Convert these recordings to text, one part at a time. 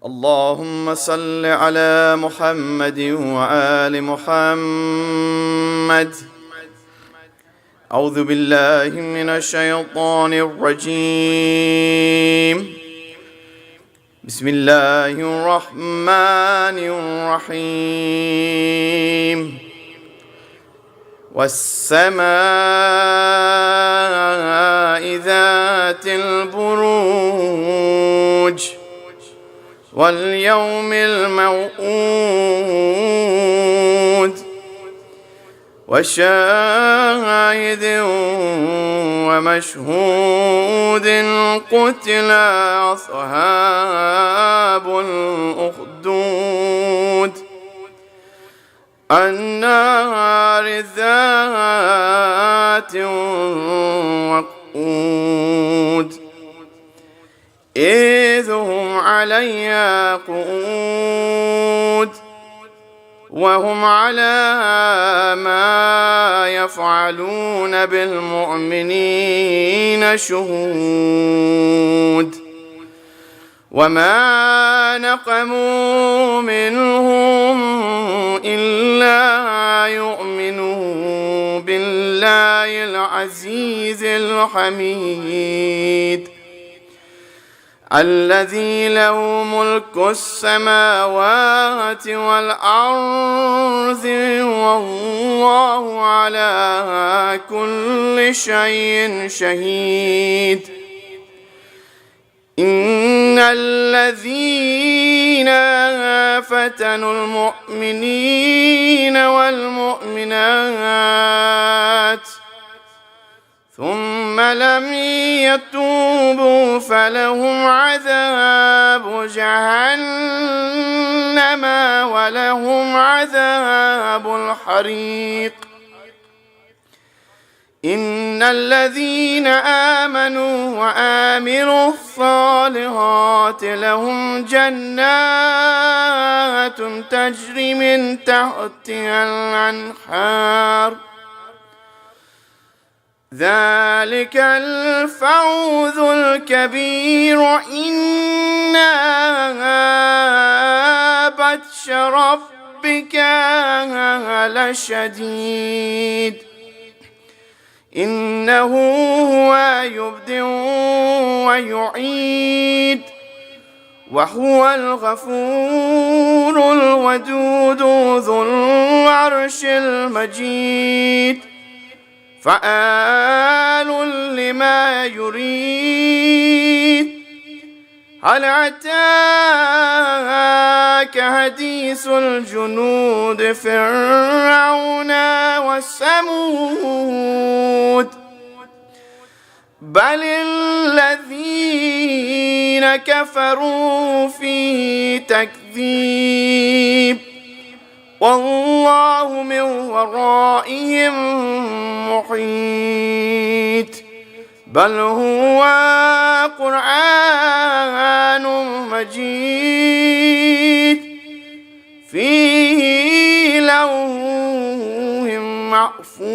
اللهم صل على محمد وآل محمد. أعوذ بالله من الشيطان الرجيم. بسم الله الرحمن الرحيم. والسماء ذات البروج واليوم الموعود وشاهد ومشهود قتل أصحاب الأخدود النار ذات الوقود إذ هم عليها قعود وهم على ما يفعلون بالمؤمنين شهود وما نقموا منهم إلا يؤمنوا بالله العزيز الحميد الذي له ملك السماوات والأرض والله على كل شيء شهيد. إن الذين فتنوا المؤمنين والمؤمنات ثم لم يتوبوا فلهم عذاب جهنم ولهم عذاب الحريق. إن الذين آمنوا وآمنوا الصالحات لهم جنات تجري من تحتها الأنهار ذلك الفوز الكبير. إنا بطش ربك لشديد إنه هو يبدئ ويعيد وهو الغفور الودود ذو العرش المجيد فعال لما يريد. هل أتاك حديث الجنود فرعون وثمود بل الذين كفروا في تكذيب والله من ورائهم محيط بل هو قرآن مجيد في لوح محفوظ.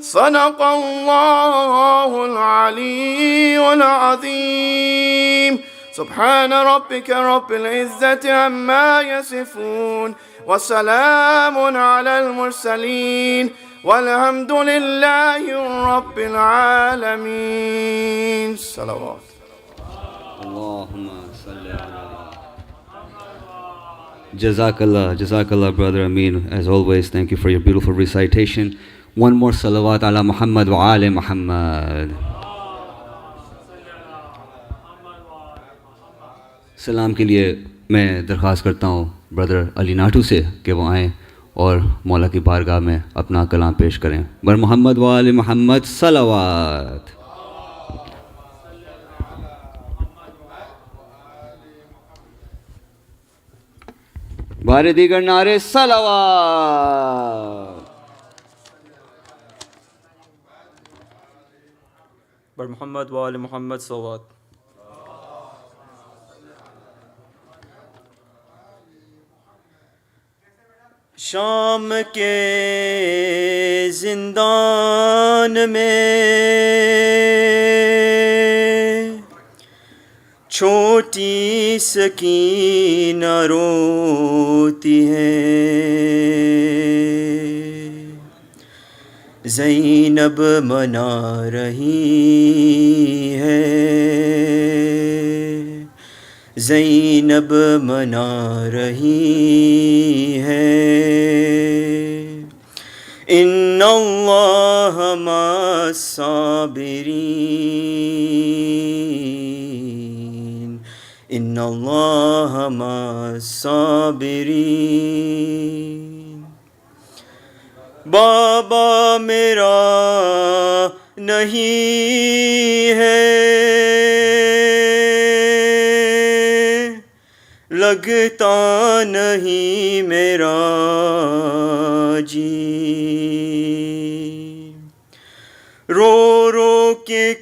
صدق الله العلي العظيم. سبحان ربك رب العزة عما يصفون وسلام على المرسلين والحمد لله رب العالمين. صلوات. اللهم صل على Jazakallah brother Amin. As always, thank you for your beautiful recitation. One more salawat ala Muhammad wa ali Muhammad. सलाम के लिए मैं दरख्वास्त करता हूँ ब्रदर अली नाटू से कि वो आएँ और मौला की बारगाह में अपना कलाम पेश करें. बर मोहम्मद व आले मोहम्मद सलावत. बारे दीगर नारे सलावत. बर मोहम्मद व आले मोहम्मद सलावत. शाम के जिंदान में چھوٹی سکینہ روتی ہے، زینب منا رہی ہے، زینب منا رہی ہے، ان اللہ مع الصابرین، ان اللہ مع الصابرین۔ بابا میرا نہیں ہے، لگتا نہیں میرا جی، رو رو کے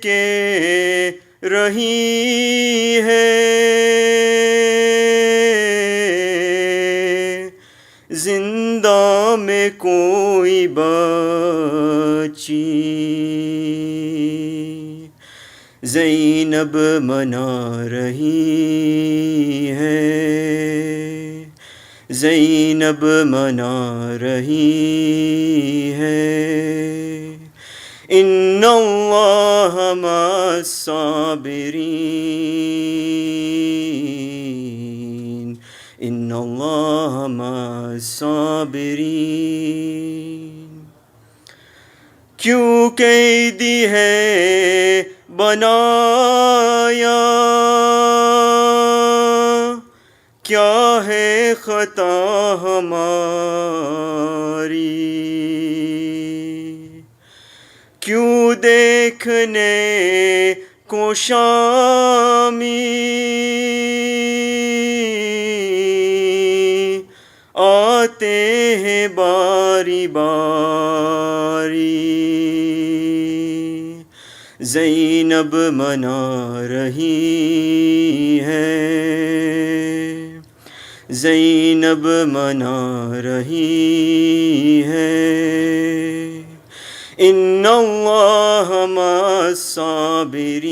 رہی ہے، زندہ میں کوئی بچی، زینب منا رہی ہے، زینب منا رہی ہے، ان اللہ مع الصابرین، ان اللہ مع الصابرین۔ کیوں قیدی ہے بنایا، کیا ہے خطا ہماری، کیوں دیکھنے کو شامی آتے ہیں باری باری، زینب منا رہی ہے، زینب منا رہی ہے، ان اللہ مع الصابرین،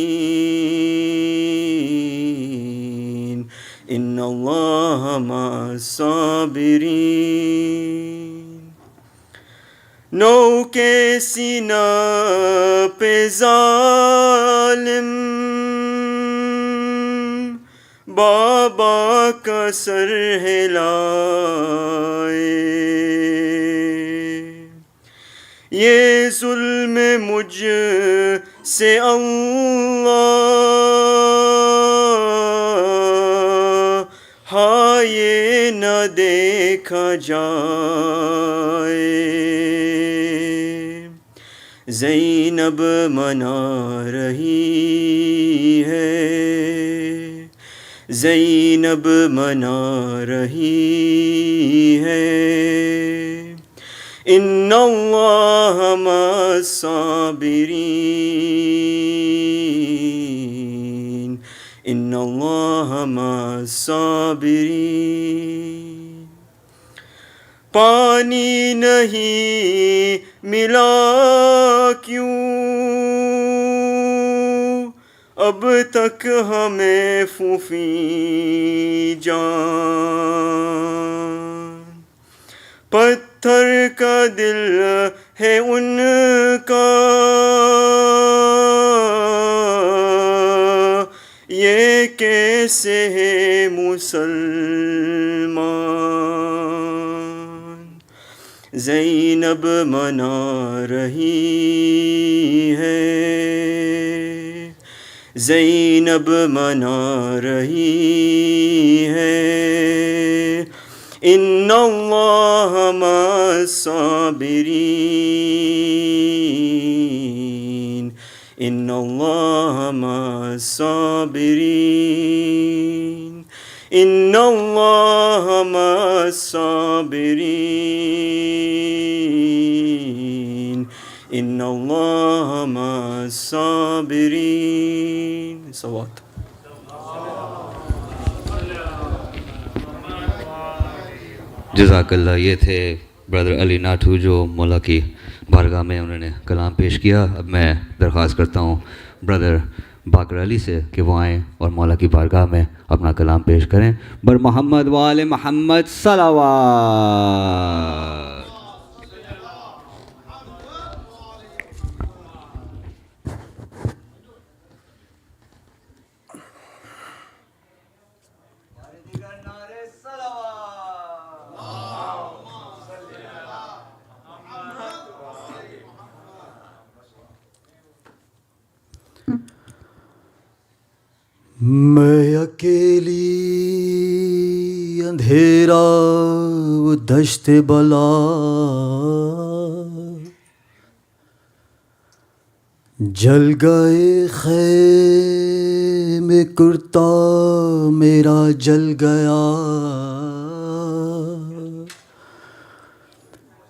ان اللہ مع الصابرین۔ نو کے سینہ پہ ظالم بابا کا سر ہلائے، یہ ظلم مجھ سے اللہ ہائے نہ دیکھا جائے، زینب منا رہی ہے، زینب منا رہی ہے، ان اللہ مع الصابرین، ان اللہ مع الصابرین۔ پانی نہیں ملا کیوں اب تک ہمیں پھوپھی جان، پتھر کا دل ہے ان کا، یہ کیسے ہے مسلمان، زینب منا رہی ہے، زینب منا رہی ہے، ان اللہ مع الصابرین، ان اللہ مع الصابرین، ان اللہ مع الصابرین، ان اللہ مع الصابرین۔ صلوات۔ جزاک اللہ۔ یہ تھے برادر علی ناٹھو جو مولا کی بارگاہ میں انہوں نے کلام پیش کیا۔ اب میں درخواست کرتا ہوں برادر باقر علی سے کہ وہ آئیں اور مولا کی بارگاہ میں اپنا کلام پیش کریں. بر محمد وال محمد صلوات. میں اکیلی اندھیرا وہ دشت بلا جل گئے خیمے کرتا میرا جل گیا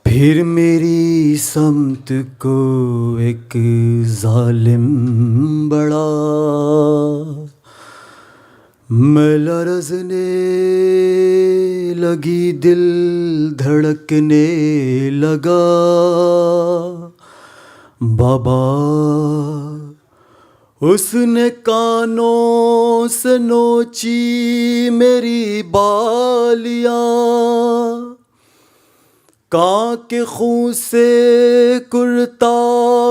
پھر میری سمت کو ایک ظالم بڑا میں لرزنے لگی دل دھڑکنے لگا بابا اس نے کانوں سے نوچی میری بالیاں کان کے خون سے کرتا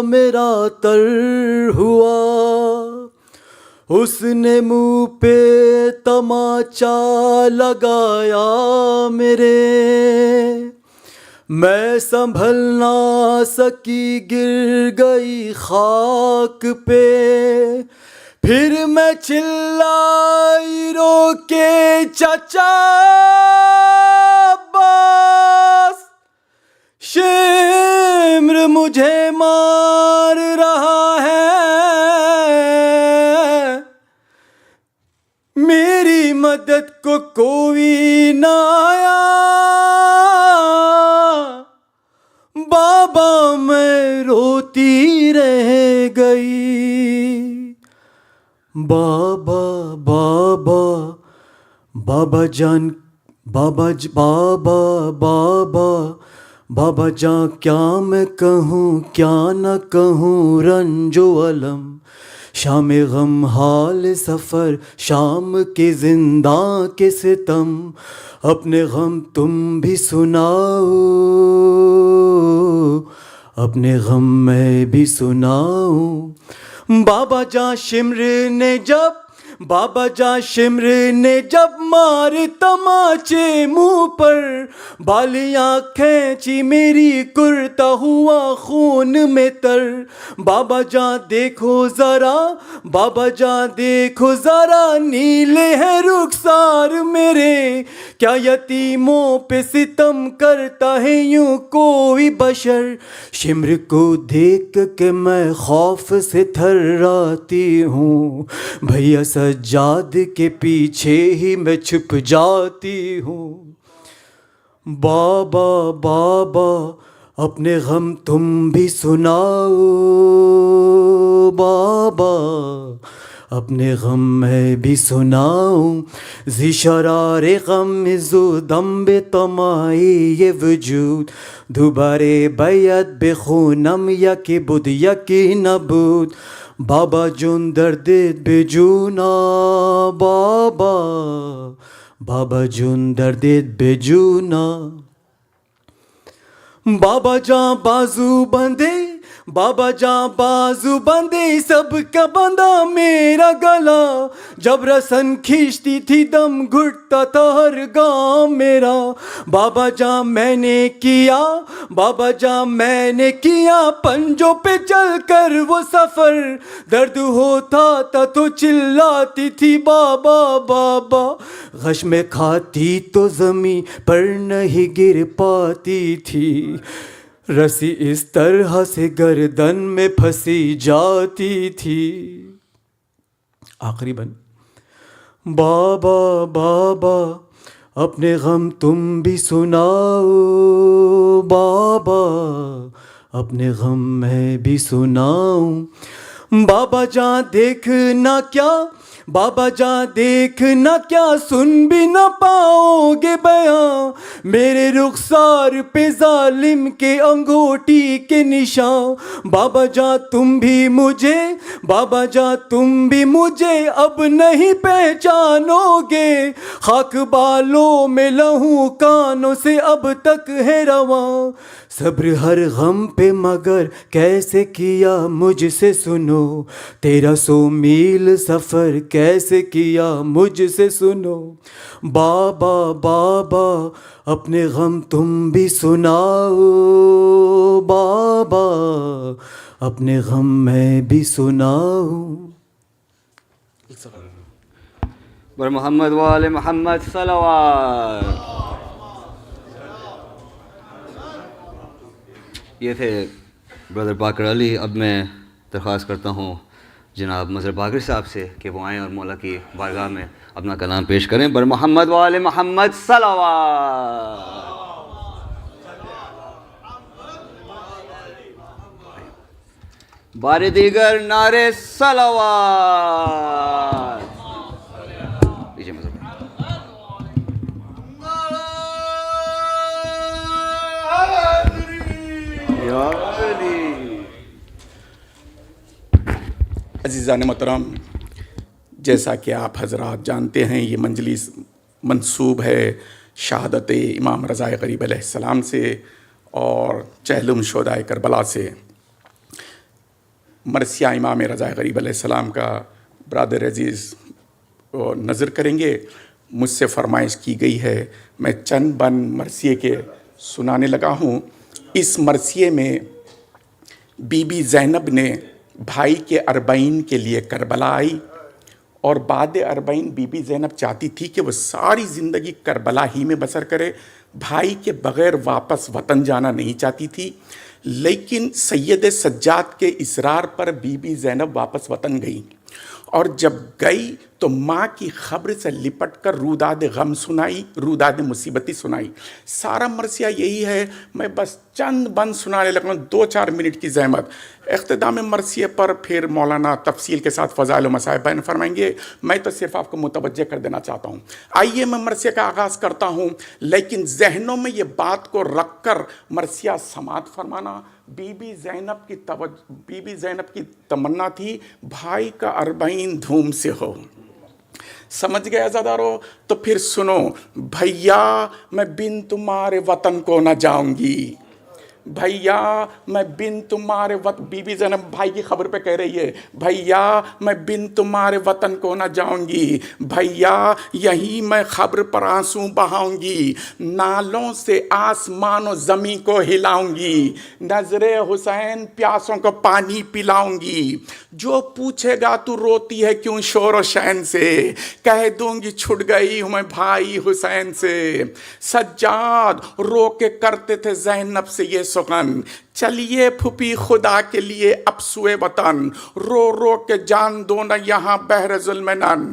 میرا تر ہوا اس نے منہ پہ تماچا لگایا میرے میں سنبھل نہ سکی گر گئی خاک پہ پھر میں چلائی رو کے چچا عباس شمر مجھے مار رہا ہے میری مدد کو کوئی نہ آیا بابا میں روتی رہ گئی بابا بابا بابا جان بابا بابا جان کیا میں کہوں کیا نہ کہوں رنج و علم شام غم حال سفر شام کے زنداں کے ستم اپنے غم تم بھی سناؤ اپنے غم میں بھی سناؤں بابا جان شمر نے جب مار تماچے منہ پر بالیاں کھینچی میری کرتا ہوا خون میں تر بابا جان دیکھو ذرا نیلے ہیں رخسار میرے کیا یتیموں پہ ستم کرتا ہے یوں کوئی بشر شمر کو دیکھ کے میں خوف سے تھراتی ہوں بھیا سجاد کے پیچھے ہی میں چھپ جاتی ہوں بابا اپنے غم تم بھی سناؤ بابا اپنے غم میں بھی سناؤں ذی شرار غم زو دم بے تمائی یہ وجود دوبارے بیعت بے خونم یکی بود یکی نبود بابا جون دردت بے جونا بابا جون دردت بے جونا بابا جان بازو بندے سب کا بندہ میرا گلا جب رسن کھینچتی تھی دم گھٹتا تھا ہر گاؤں میرا بابا جان میں نے کیا پنجوں پہ چل کر وہ سفر درد ہوتا تھا تو چلاتی تھی بابا غش میں کھاتی تو زمین پر نہیں گر پاتی تھی رسی اس طرح سے گردن میں پھنسی جاتی تھی آخری بن بابا اپنے غم تم بھی سناؤ بابا اپنے غم میں بھی سناؤں بابا جان بابا جان دیکھنا کیا سن بھی نہ پاؤ گے بیاں، میرے رخسار پہ ظالم کے انگوٹی کے نشان، بابا جان تم بھی مجھے، بابا جان تم بھی مجھے اب نہیں پہچانو گے، خاک بالوں میں لہو کانوں سے اب تک ہے رواں، صبر ہر غم پہ مگر کیسے کیا مجھ سے سنو، 1300 میل سفر کیسے کیا مجھ سے سنو، بابا بابا اپنے غم تم بھی سناؤ، بابا اپنے غم میں بھی سناؤ۔ بر محمد وآل محمد صلوات۔ یہ تھے بردر باقر علی۔ اب میں درخواست کرتا ہوں جناب مظہر باقر صاحب سے کہ وہ آئیں اور مولا کی بارگاہ میں اپنا کلام پیش کریں۔ بر محمد وآل محمد صلوات۔ بار دیگر نعرے صلوات۔ لیجیے مظہر بھائی۔ یا علی۔ عزیزان محترم، جیسا کہ آپ حضرات جانتے ہیں یہ مجلس منسوب ہے شہادت امام رضا غریب علیہ السلام سے اور چہلم شہدائے کربلا سے۔ مرثیہ امام رضا غریب علیہ السلام کا برادر عزیز نظر کریں گے۔ مجھ سے فرمائش کی گئی ہے میں چند بند مرثیے کے سنانے لگا ہوں۔ اس مرثیے میں بی بی زینب نے بھائی کے اربعین کے لیے کربلا آئی، اور بعد اربعین بی بی زینب چاہتی تھی کہ وہ ساری زندگی کربلا ہی میں بسر کرے، بھائی کے بغیر واپس وطن جانا نہیں چاہتی تھی، لیکن سید سجاد کے اصرار پر بی بی زینب واپس وطن گئی، اور جب گئی تو ماں کی خبر سے لپٹ کر روداد غم سنائی، روداد مصیبتی سنائی۔ سارا مرثیہ یہی ہے، میں بس چند بند سنانے لگا ہوں، 2-4 منٹ کی زحمت۔ اختتام مرثیے پر پھر مولانا تفصیل کے ساتھ فضائل و مصائب بیان فرمائیں گے، میں تو صرف آپ کو متوجہ کر دینا چاہتا ہوں۔ آئیے میں مرثیے کا آغاز کرتا ہوں، لیکن ذہنوں میں یہ بات کو رکھ کر مرثیہ سماعت فرمانا۔ بی بی زینب کی تمنا تھی بھائی کا اربعین دھوم سے ہو۔ سمجھ گئے عزادارو؟ تو پھر سنو، بھیا میں بن تمہارے وطن کو نہ جاؤں گی، بھیا میں بن تمہارے وطن، بی بی زینب بھائی کی خبر پہ کہہ رہی ہے، بھیا میں بن تمہارے وطن کو نہ جاؤں گی، بھیا یہی میں خبر پر آنسو بہاؤں گی، نالوں سے آسمان و زمین کو ہلاؤں گی، نظر حسین پیاسوں کو پانی پلاؤں گی، جو پوچھے گا تو روتی ہے کیوں شور و شین سے، کہہ دوں گی چھٹ گئی ہوں میں بھائی حسین سے۔ سجاد رو کے کرتے تھے زینب سے یہ سخن، چلیے پھپھی خدا کے لیے اب سوئے وطن، رو رو کے جان دو نہ یہاں بحر ظلم نن،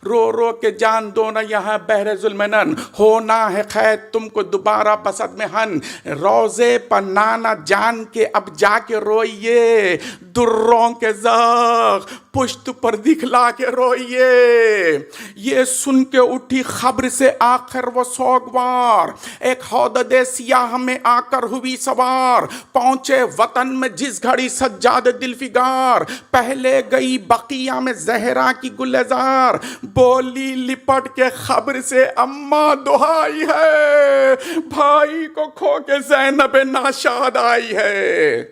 رو رو کے جان دو نہ یہاں بحر ظلم نن، ہونا ہے خیر تم کو دوبارہ بسد میں ہن، روزے پر نانا جان کے اب جا کے روئیے، دروں کے زخ پشت پر دکھلا کے روئیے۔ یہ سن کے اٹھی خبر سے آخر وہ سوگوار، ایک حودد سیاہ میں آ کر ہوئی سوار، پہنچے وطن میں جس گھڑی سجاد دل فگار، پہلے گئی بقیہ میں زہرا کی گلزار، بولی لپٹ کے خبر سے اماں دہائی ہے، بھائی کو کھو کے زینب ناشاد آئی ہے۔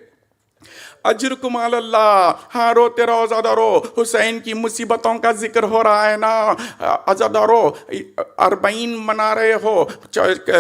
اجرکم علی اللہ۔ ہاں روتے رہو عزادارو، حسین کی مصیبتوں کا ذکر ہو رہا ہے نا عزادارو، اربعین منا رہے ہو،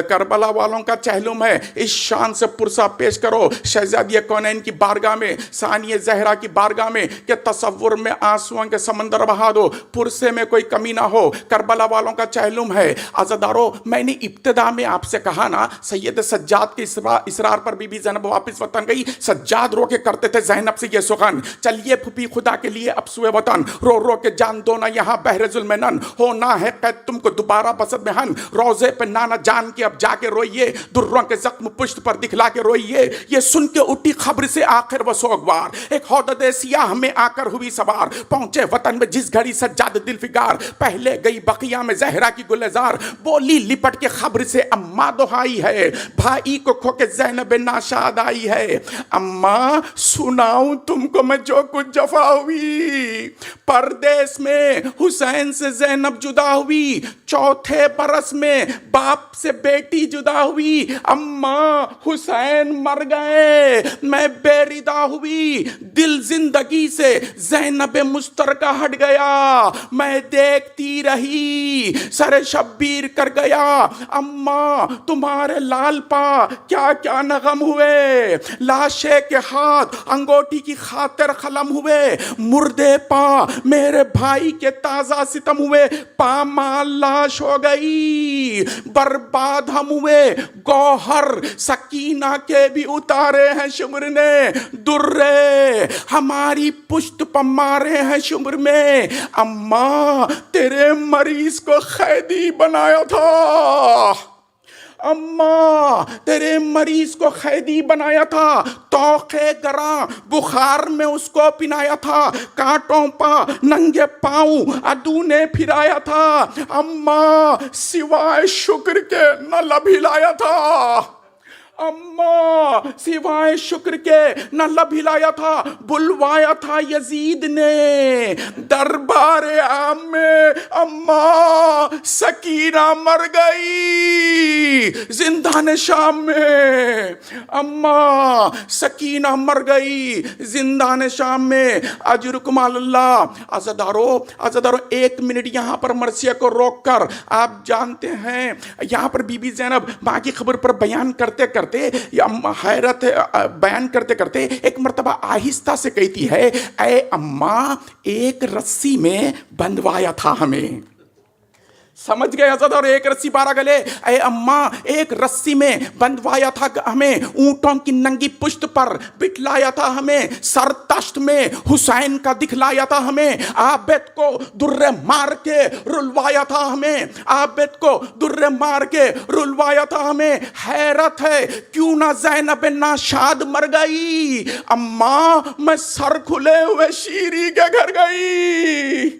کربلا والوں کا چہلم ہے، اس شان سے پرسہ پیش کرو شہزادی کونین کی بارگاہ میں، ثانی زہرا کی بارگاہ میں، کہ تصور میں آنسوؤں کے سمندر بہا دو، پرسے میں کوئی کمی نہ ہو، کربلا والوں کا چہلم ہے۔ عزادارو میں نے ابتدا میں آپ سے کہا نا، سید سجاد کے اصرار پر بی بی زینب واپس وطن گئی، سجاد رو کے کرتے تھے زینب سے یہ سخن، چلیے پھپھی خدا کے لیے اب سوئے وطن، رو رو کے جان دو نہ یہاں بحر ظلم نن، ہونا ہے قید تم کو دوبارہ بسط میں ہن، روزے پہ نانا جان کے اب جا کے روئیے، دروں کے زخم پشت پر دکھلا کے روئیے، یہ سن کے اٹھی خبر سے آخر وہ سوگوار، ایک ہودد سیاہ میں آ کر ہوئی سوار، پہنچے وطن میں جس گھڑی سجاد دل فگار، پہلے گئی بقیہ میں زہرا کی گلزار، بولی لپٹ کے خبر سے اماں دہائی ہے، بھائی کو کھو کے زینب ناشاد آئی ہے، اماں سناؤں تم کو میں جو کچھ جفا ہوئی، پردیس میں حسین سے زینب جدا ہوئی، چوتھے برس میں باپ سے بیٹی جدا ہوئی، اماں حسین مر گئے، میں بے ردا ہوئی، دل زندگی سے زینب مشترکہ ہٹ گیا، میں دیکھتی رہی سر شبیر کر گیا، اماں تمہارے لال پا کیا کیا نغم ہوئے، لاشے کے ہاتھ انگوٹھی کی خاطر قلم ہوئے، مردے پا میرے بھائی کے تازہ ستم ہوئے، پامال لاش ہو گئی، برباد ہم ہوئے، گوہر سکینہ کے بھی اتارے ہیں شمر نے، درے ہماری پشت پر مارے ہیں شمر میں، اماں تیرے مریض کو قیدی بنایا تھا، اماں تیرے مریض کو قیدی بنایا تھا، توقے گراں بخار میں اس کو پنایا تھا، کانٹوں پا ننگے پاؤں عدو نے پھرایا تھا، اماں سوائے شکر کے نہ لب ہلایا تھا، اماں سوائے شکر کے نہ لب ہلایا تھا، بلوایا تھا یزید نے دربار عام میں، اماں سکینہ مر گئی زندان شام میں، اماں سکینہ مر گئی زندان شام میں، اجرکم اللہ، عزدارو ایک منٹ یہاں پر مرثیہ کو روک کر، آپ جانتے ہیں یہاں پر بی بی زینب ماں کی خبر پر بیان کرتے کرتے یا حیرت بیان کرتے کرتے ایک مرتبہ آہستہ سے کہتی ہے، اے اماں ایک رسی میں بندھوایا تھا ہمیں، سمجھ گئے حضرت، اور ایک رسی بارہ گلے، اے اماں ایک رسی میں بندھوایا تھا ہمیں، اونٹوں کی ننگی پشت پر بٹھلایا تھا ہمیں، سر تشت میں حسین کا دکھلایا تھا ہمیں، عابد کو درے مار کے رلوایا تھا ہمیں، عابد کو درے مار کے رلوایا تھا ہمیں، حیرت ہے کیوں نہ زینب ناشاد مر گئی، اماں میں سر کھلے ہوئے شیری کے گھر گئی،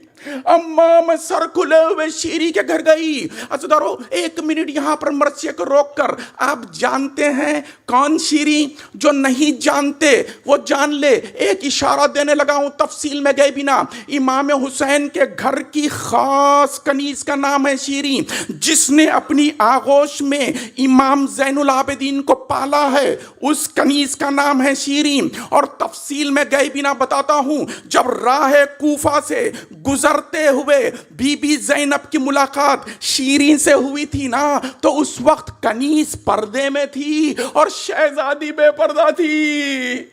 اماں میں سر کھلے ہوئے شیری کے گھر گئی۔ عزیزارو ایک منٹ یہاں پر مرثیہ کو روک کر، آپ جانتے ہیں کون شیری؟ جو نہیں جانتے وہ جان لے، ایک اشارہ دینے لگا ہوں، تفصیل میں گئے بنا، امام حسین کے گھر کی خاص کنیز کا نام ہے شیری، جس نے اپنی آغوش میں امام زین العابدین کو پالا ہے، اس کنیز کا نام ہے شیری، اور تفصیل میں گئے بنا بتاتا ہوں، جب راہ کوفہ سے گزرتے ہوئے بی بی زینب کی ملاقات شیرین سے ہوئی تھی نا، تو اس وقت کنیز پردے میں تھی اور شہزادی بے پردہ تھی۔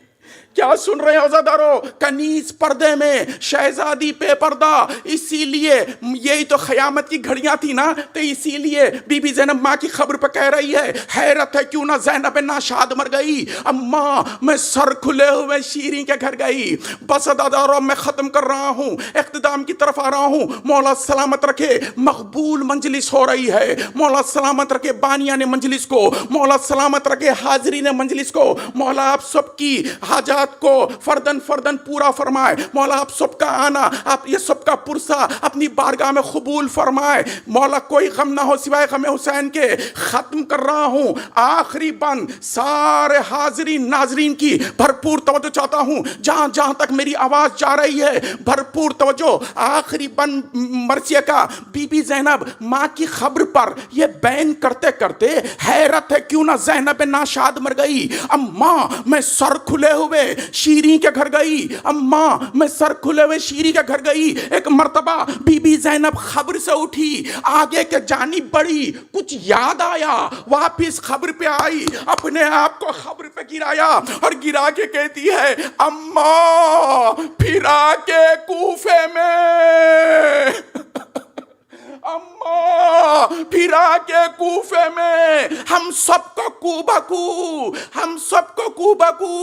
کیا سن رہے ہیں عزادارو؟ کنیز پردے میں، شہزادی بے پردہ، اسی لیے یہی تو قیامت کی گھڑیاں تھی نا، تو اسی لیے بی بی زینب ماں کی خبر پہ کہہ رہی ہے، حیرت ہے کیوں نہ زینب ناشاد مر گئی، اماں میں سر کھلے ہوئے شیریں کے گھر گئی۔ بس عزادارو میں ختم کر رہا ہوں، اختتام کی طرف آ رہا ہوں، مولا سلامت رکھے، مقبول مجلس ہو رہی ہے، مولا سلامت رکھے بانیان مجلس کو، مولا سلامت رکھے حاضرین مجلس کو، مولا آپ سب کی حاجات کو فردن فردن پورا فرمائے، مولا آپ سب کا آنا، آپ یہ سب کا پرسہ اپنی بارگاہ میں قبول فرمائے، مولا کوئی غم نہ ہو سوائے غم حسین کے۔ ختم کر رہا ہوں، آخری بند سارے حاضرین ناظرین کی بھرپور توجہ چاہتا ہوں، جہاں جہاں تک میری آواز جا رہی ہے بھرپور توجہ، آخری بند مرثیہ کا، بی بی زینب ماں کی خبر پر یہ بیان کرتے کرتے، حیرت ہے کیوں نہ زینب ناشاد مر گئی، اماں میں سر کھلے ہوئے شیریں کے گھر گئی، اماں میں سر کھلے ہوئے شیریں کے گھر گئی۔ ایک مرتبہ بی بی زینب خبر سے اٹھی، آگے کے جانب بڑھی، کچھ یاد آیا، واپس خبر پہ آئی، اپنے آپ کو خبر پہ گرایا اور گرا کے کہتی ہے، اماں پھرا کے کوفے میں، اماں پھرا کے کوفے میں ہم سب کو कूबकू, हम सबको कूबकू,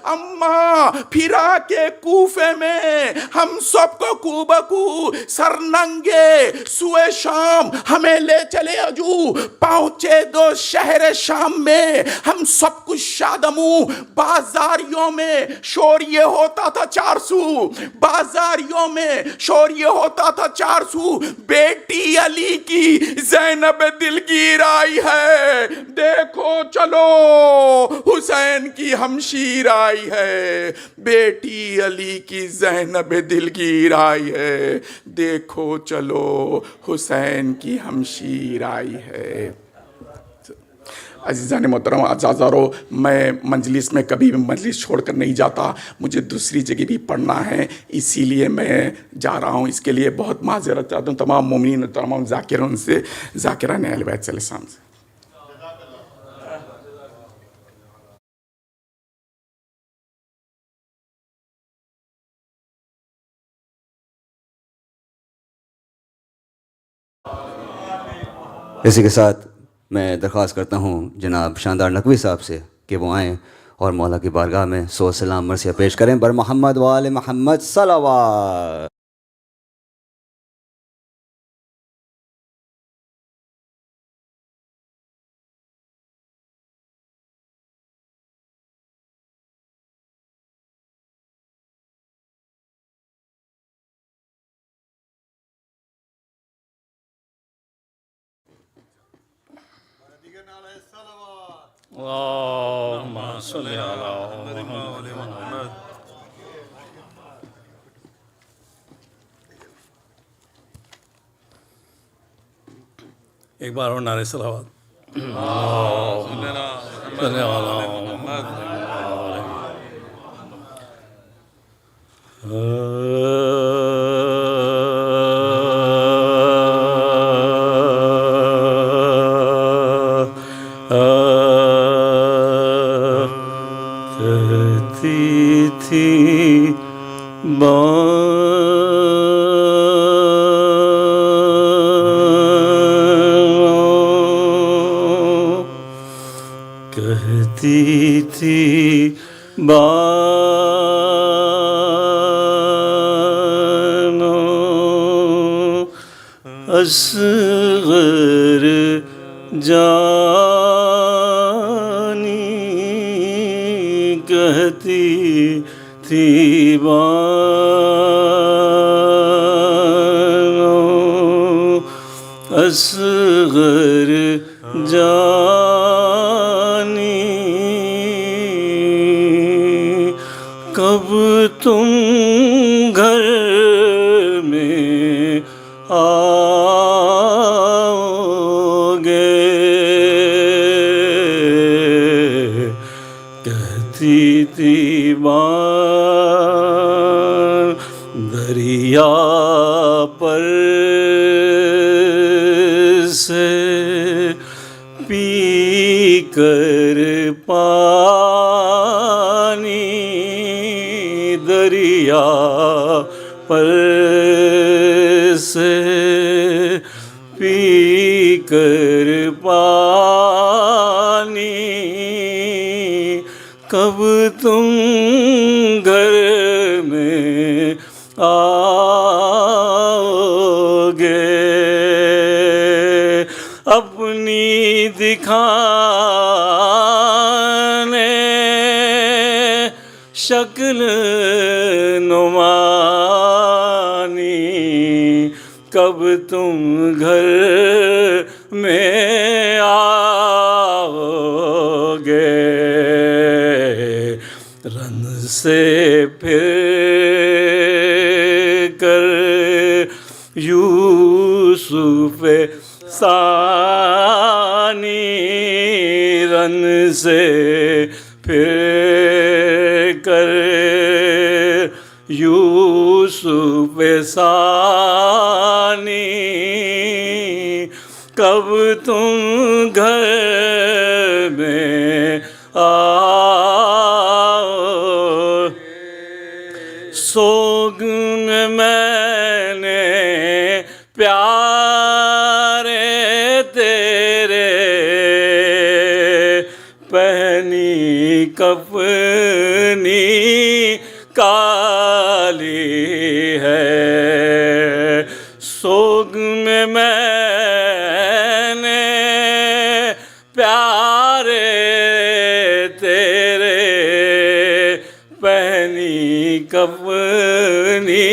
अम्मा फिरा के कूफे में हम सबको कूबकू, सरनंगे सुए शाम हमें ले चले अजू, पहुंचे दो शहर शाम में हम सब कुछ शादमू, बाजारियों में शोर ये होता था 400, बाजारियों में शोर ये होता था 400, बेटी अली की ज़ैनब दिलगीर आई है, देखो चलो हुसैन की हमशीर आई है, बेटी अली की ज़ैनब दिलगीर आई है, देखो चलो हुसैन की हमशीर आई है। अज़ीज़ान मोहतरम अज़ाज़ारो, मैं मजलिस में कभी भी मजलिस छोड़कर नहीं जाता, मुझे दूसरी जगह भी पढ़ना है, इसीलिए मैं जा रहा हूँ। इसके लिए बहुत माज़रत चाहता हूँ तमाम मोमिनीन, तमाम ज़ाकिरों से, ज़ाकिरान अहले बैत सल्लल्लाहु अलैहि वसल्लम से। इसी के साथ मैं दरख्वास्त करता हूँ जनाब शानदार नकवी साहब से कि वो आएँ और मौला की बारगाह में सो सलाम मरसिया पेश करें बर मोहम्मद व आले मोहम्मद सलावत। اللهم صل على محمد. ایک بار اور نعرہ صلوات. اللهم صل على محمد. कहती थी कहती थी असग़र जानी कहती थी असग़र जानी कब तुम घर में आओगे कहती थी दरिया पर से पी कर पानी दरिया पर से पी कर पानी कब तुम घर में आओगे अपनी दिखाने शक्ल नुमानी कब तुम घर में आओगे रन से फिर कर यूसुफ सानी रन से फिर कर यूसुफ सानी कब तुम घर में आओ सोगन मैंने प्यारे तेरे کفنی کالی ہے، سوگ میں نے پیارے تیرے پہنی کفنی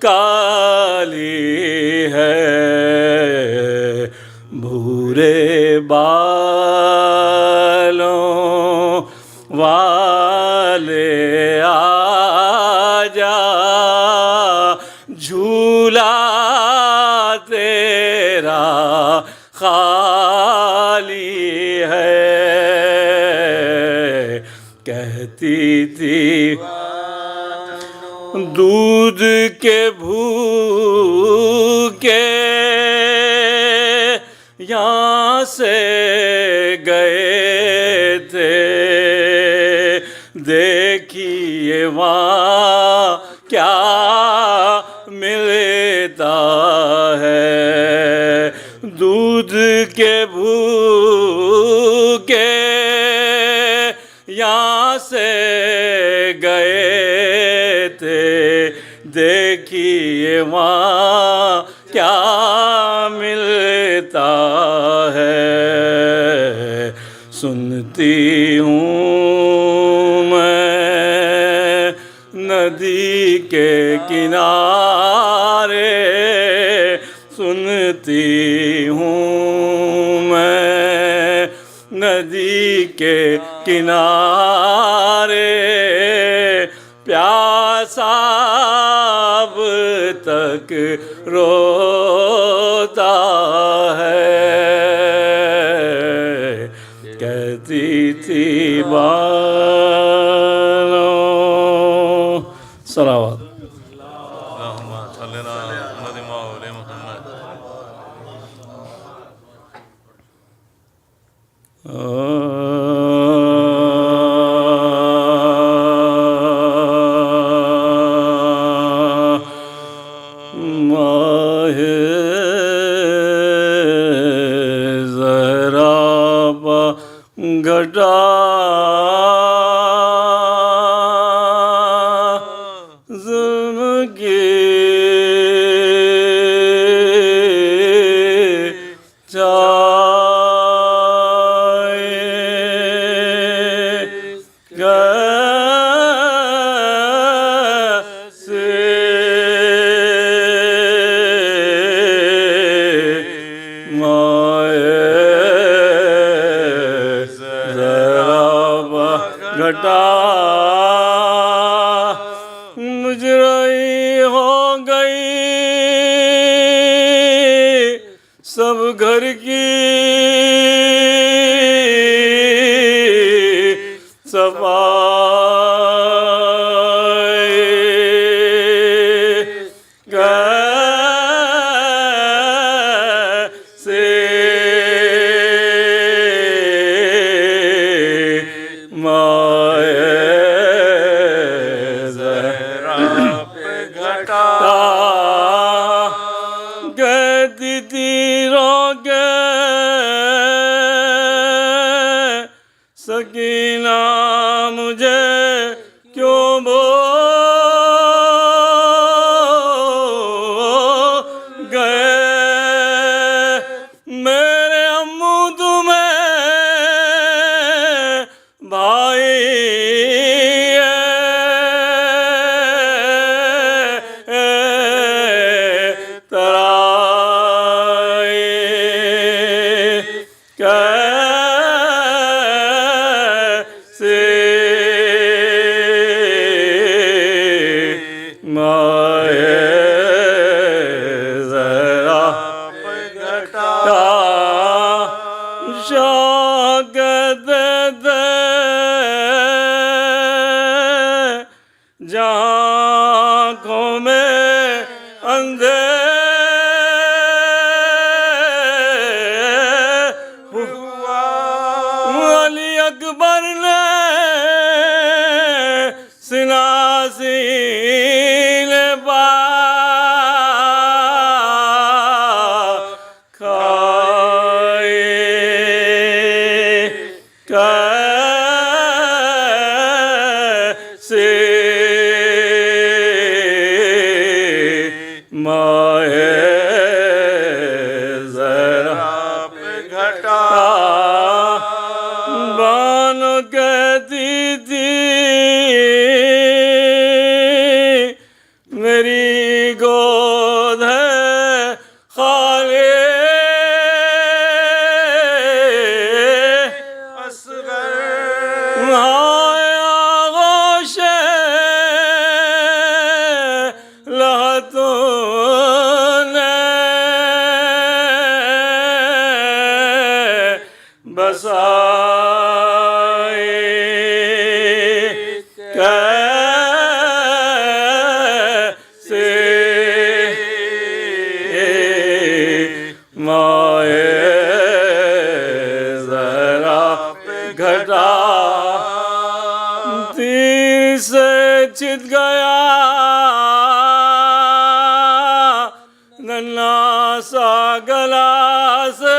کالی ہے، بھورے بالوں والے آجا، جھولا تیرا خالی ہے، کہتی تھی دودھ کے بھوکے یہاں سے گئے تھے، دیکھیے وہاں کیا ملتا ہے، دودھ کے بھوکے یہاں سے گئے تھے، دیکھیے وہاں کیا ملتا ہے، سنتی ہوں میں ندی کے کنارے، سنتی ہوں میں ندی کے کنارے، پیاسا اب تک روتا ہے، کہتی تھی بالوں صلوات اللہم صلی علی محمد و آل محمد۔ ماہ زہرا پا گھٹا ظلم کی مجرئی ہو گئی سب گھر کی صفائی کیسے کہتی تھی رو کے سکینہ مجھے کیوں بھول گئے، میرے امو تمہیں بھائی جہاں کو میں اندھے علی اکبر نے سناسیل با کھائے بانو کہتی تھی میری گود ہے خالی اصغر ہائے آغوش لہتوں نے بسائی کیسے مائے ذرا گھٹا تیر سے چھت گیا ننھا سا گلا سے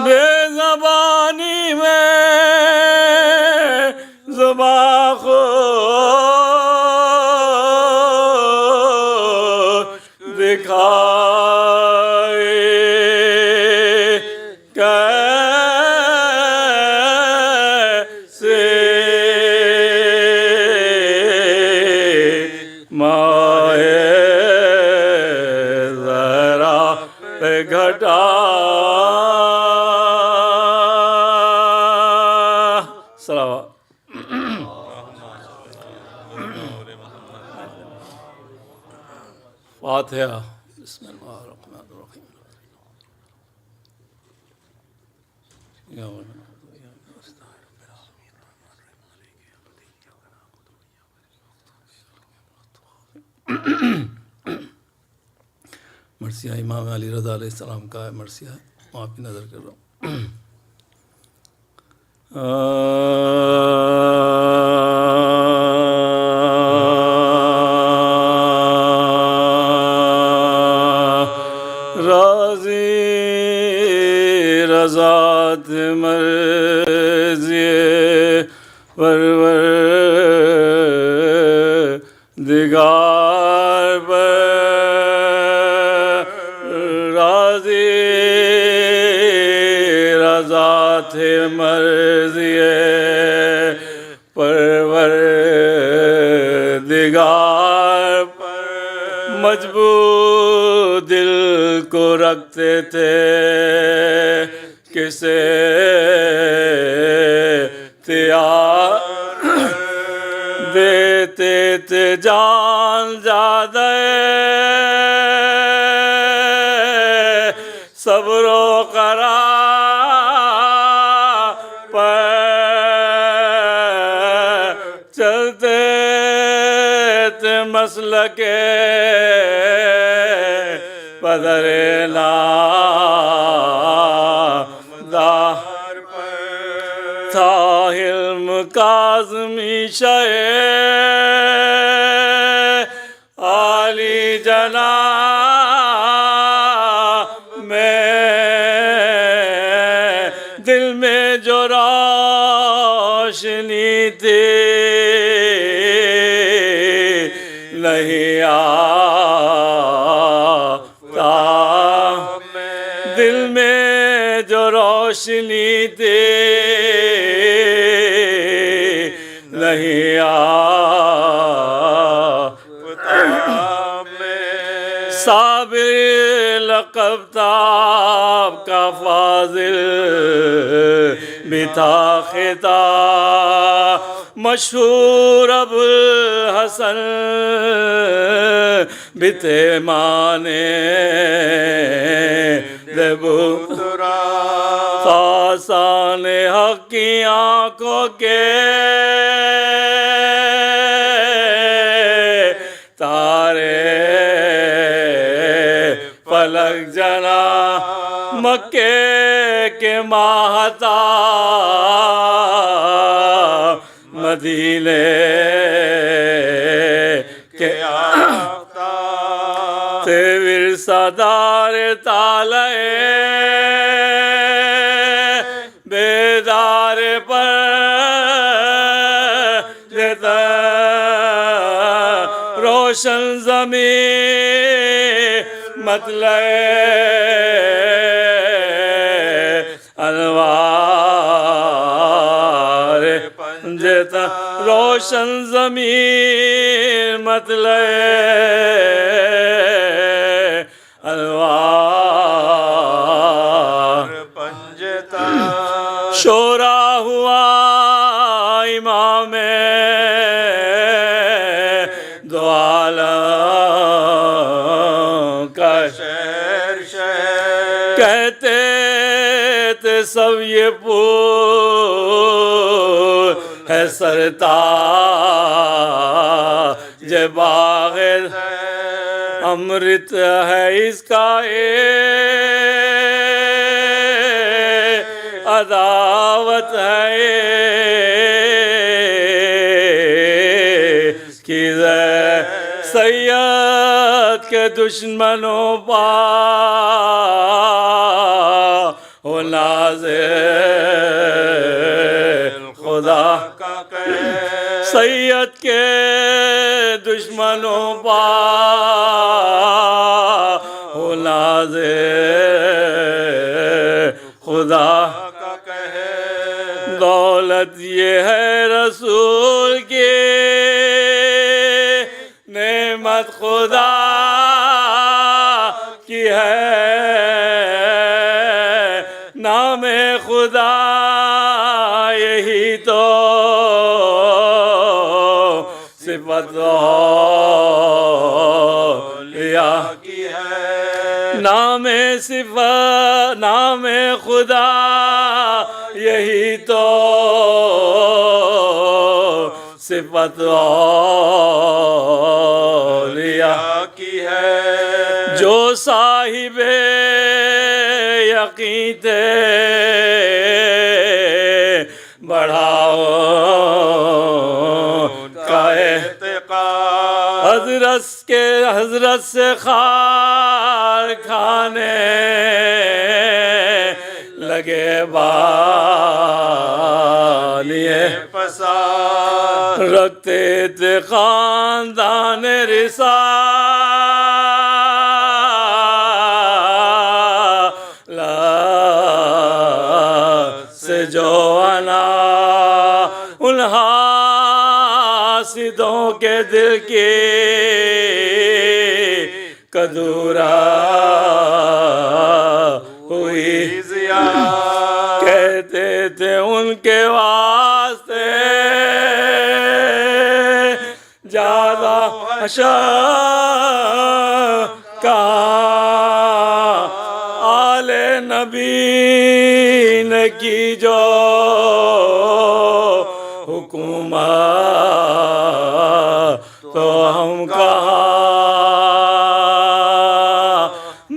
بے زبانی میں زباں خود دکھائے کیسے مائے ذرا پہ گھٹا صلوات فاتحہ بسم اللہ الرحمن الرحیم مرثیہ امام علی رضا علیہ السلام کا ہے، مرثیہ ہے، وہاں پہ نظر کر رہا ہوں۔ راضی رضا مرضی پروردگار پر راضی رضا تھے مرضی پروردگار پر مجبور دل کو رکھتے تھے کسے تیار دیتے تھے جان زیادہ صبر و قرار پر چلتے تھے مسلک پدر نامدار تھا علم کاظمی شہ عالی جناب میں دل میں جو روشنی تھی نہیں آتا دل میں جو روشنی تھی نہیں آتا صابر لقب تاب کا فاضل بھی تھا خطاب مشہور ابو الحسن بھی تھے مانے دبو خاصان حق کی آنکھوں کے تارے فلک جنا مکے کے ماہتاب مدینے کے آفتاب تھے ورثہ-دار طالع بیدار پر دیتا روشن زمین مطلع انوار پنجتا روشن ضمیر مطلع انوار پنجتا شورا ہوا امام دو عالم کا شہر کہتے تھے سب یہ پھول ہے سرتاج باغ امرت ہے اس کا عداوت ہے اس کی سید کے دشمنوں پا ہو نازل خدا کا سید کے دشمنوں پا ہو نازل خدا کا دولت یہ ہے رسول کی نعمت خدا کی ہے نام خدا یہی تو صفت اولیاء کی ہے نام صفت نام خدا یہی تو صفت اولیاء کی ہے جو صاحب یقین تھے بڑھاؤ کا اعتقاد حضرت سے خار کھانے لگے بالیے پسار رکھتے تھے خاندان رسالت سے جو انا ان حاسدوں کے دل کی کدورا ہوئی ضیا کہتے تھے ان کے واسطے زیادہ کہاں آل نبی نے کی جو حکومت تو ہم کہاں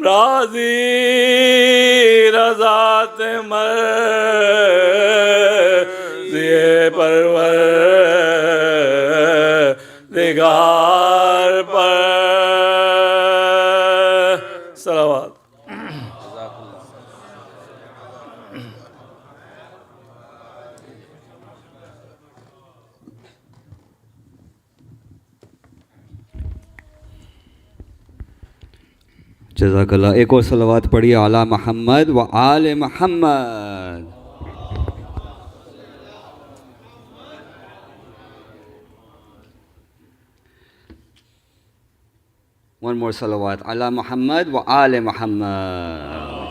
راضی رضات مرضی پروردگار پر صلوات جزاک اللہ. ایک اور صلوات پڑھیے علی محمد و آل محمد. One more salawat. Ala Muhammad wa Ali Muhammad.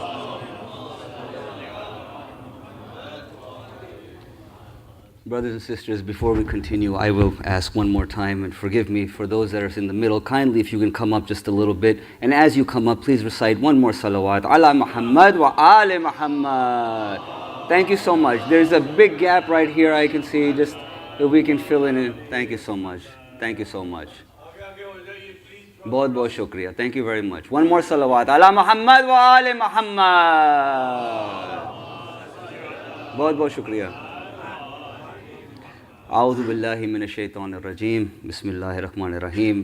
Brothers and sisters, before we continue, I will ask one more time, and forgive me for those that are in the middle, kindly if you can come up just a little bit, and as you come up, please recite one more salawat. Ala Muhammad wa Ali Muhammad. Thank you so much. There's a big gap right here I can see, just if we can fill it in. Thank you so much. Thank you so much. بہت بہت شکریہ. Thank you very much. One more salawat. Ala Muhammad wa Ali Muhammad. بہت بہت شکریہ. اعوذ باللہ من الشیطان الرجیم. بسم اللہ الرحمن الرحیم.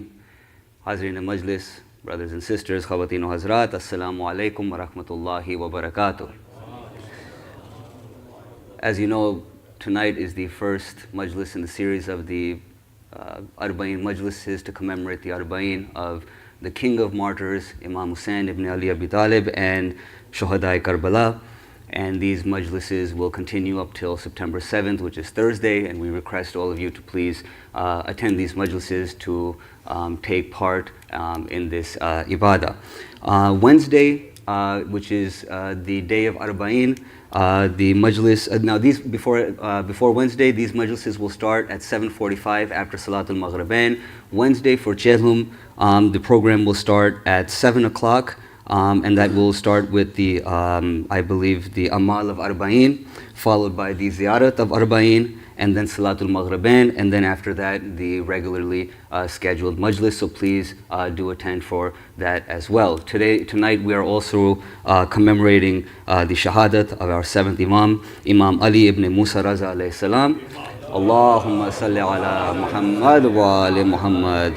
حاضرین مجلس, brothers and sisters, خواتین و حضرات, السلام علیکم ورحمۃ اللہ وبرکاتہ. As you know, tonight is the first majlis in the series of the Arba'in majlises to commemorate the Arba'in of the king of martyrs, Imam Hussain ibn Ali Abi Talib, and Shuhada Karbala. And these majlises will continue up till September 7th, which is Thursday, and we request all of you to please attend these majlises to take part in this ibadah. Wednesday, which is the day of Arba'in, the majlis, now these, before Wednesday, these majlises will start at 7:45 after Salatul Maghribain. Wednesday for Chelum, the program will start at 7 o'clock. And that will start with the, I believe, the Amal of Arba'in, followed by the Ziyarat of Arba'in, and then Salatul Maghribain, and then after that, the regularly scheduled majlis. So please do attend for that as well. Tonight, we are also commemorating the Shahadat of our 7th Imam, Imam Ali ibn Musa Raza alayhi salam. Allahumma salli ala Muhammad wa ali Muhammad.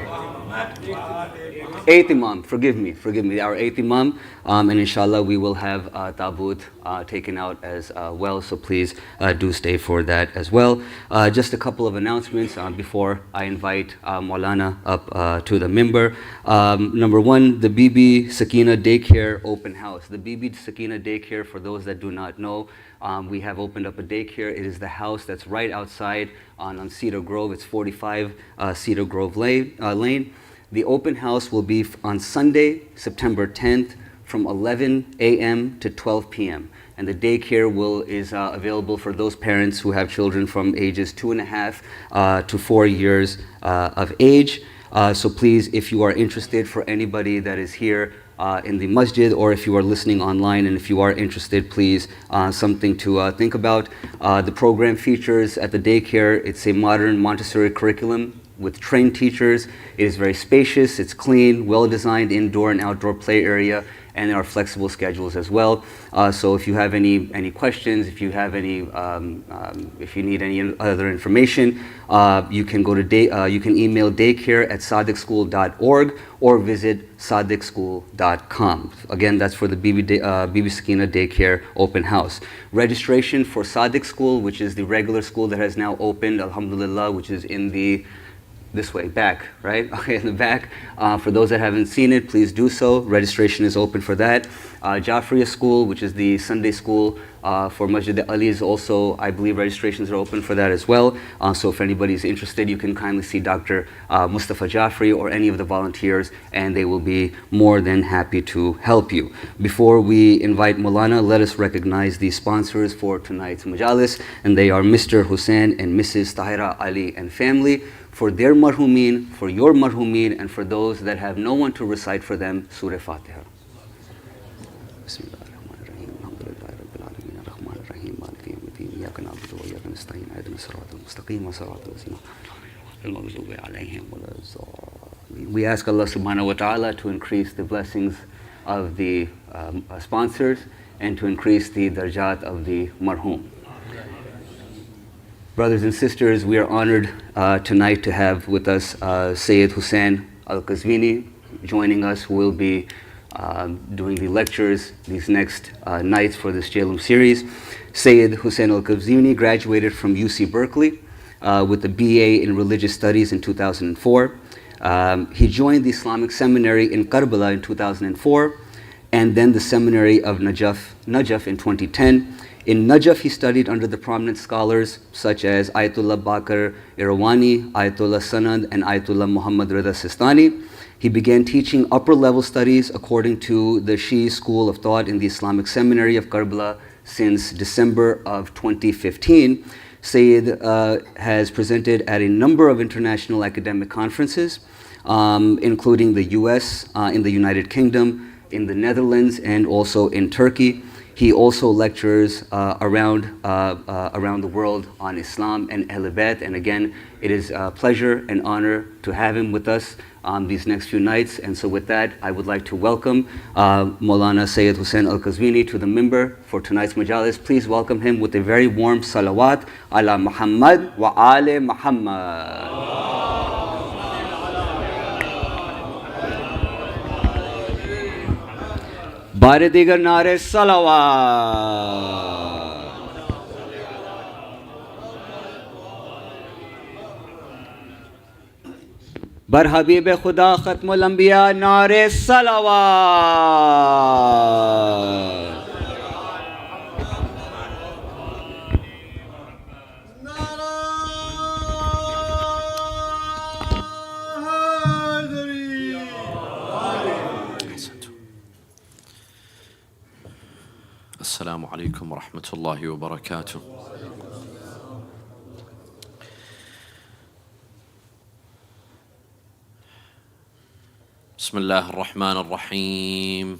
8th Imam, forgive me, our 8th Imam, and inshallah we will have Tabut taken out as well, so please do stay for that as well. Just a couple of announcements before I invite Maulana up to the mimbar. Number one, the Bibi Sakina Daycare Open House. The Bibi Sakina Daycare, for those that do not know, we have opened up a daycare. It is the house that's right outside on Cedar Grove. It's 45 Cedar Grove Lane. The open house will be on Sunday, September 10th, from 11 a.m. to 12 p.m. And the daycare is available for those parents who have children from ages 2.5 to 4 years of age. So please, if you are interested, for anybody that is here in the masjid, or if you are listening online, and if you are interested, please, something to think about. The program features at the daycare, it's a modern Montessori curriculum with trained teachers. It is very spacious, it's clean, well-designed indoor and outdoor play area, and there are flexible schedules as well. So if you have any questions, if you have if you need any other information, you can go to you can email daycare@sadiqschool.org or visit sadiqschool.com. Again, that's for the Bibi Sakina Daycare Open House. Registration for Sadiq School, which is the regular school that has now opened, alhamdulillah, which is in the this way, back, right? Okay, in the back. For those that haven't seen it, please do so. Registration is open for that. Jafriya School, which is the Sunday school for Masjid-e-Ali, is also, I believe, registrations are open for that as well. So if anybody is interested, you can kindly see Dr. Mustafa Jafri or any of the volunteers, and they will be more than happy to help you. Before we invite Maulana, let us recognize the sponsors for tonight's majalis, and they are Mr. Hussein and Mrs. Tahira Ali and family. For their marhumin, for your marhumin, and for those that have no one to recite for them, Surah Fatiha. We ask Allah subhanahu wa ta'ala to increase the blessings of the sponsors and to increase the darajat of the marhum. Brothers and sisters, we are honored tonight to have with us Sayyid Hussein Al-Qazwini joining us, who will be doing the lectures these next nights for this Jalum series. Sayyid Hussein Al-Qazwini graduated from UC Berkeley with a BA in Religious Studies in 2004. He joined the Islamic Seminary in Karbala in 2004, and then the Seminary of Najaf in 2010. In Najaf, he studied under the prominent scholars such as Ayatollah Bakr Irawani, Ayatollah Sanad, and Ayatollah Muhammad Rida Sistani. He began teaching upper-level studies according to the Shi'i school of thought in the Islamic Seminary of Karbala since December of 2015. Sayyid has presented at a number of international academic conferences, including the US, in the United Kingdom, in the Netherlands, and also in Turkey. He also lectures around the world on Islam and Ahl Bayt, and again, it is a pleasure and honor to have him with us these next few nights. And so with that, I would like to welcome Maulana Sayyid Hussein Al-Qazwini to the mimbar for tonight's majalis. Please welcome him with a very warm salawat ala Muhammad wa ali Muhammad. बारे दीगर नारे सलावात। बर हबीब खुदा ख़त्मुल अंबिया नारे सलावत। السلام عليكم ورحمة الله وبركاته. بسم الله الرحمن الرحيم.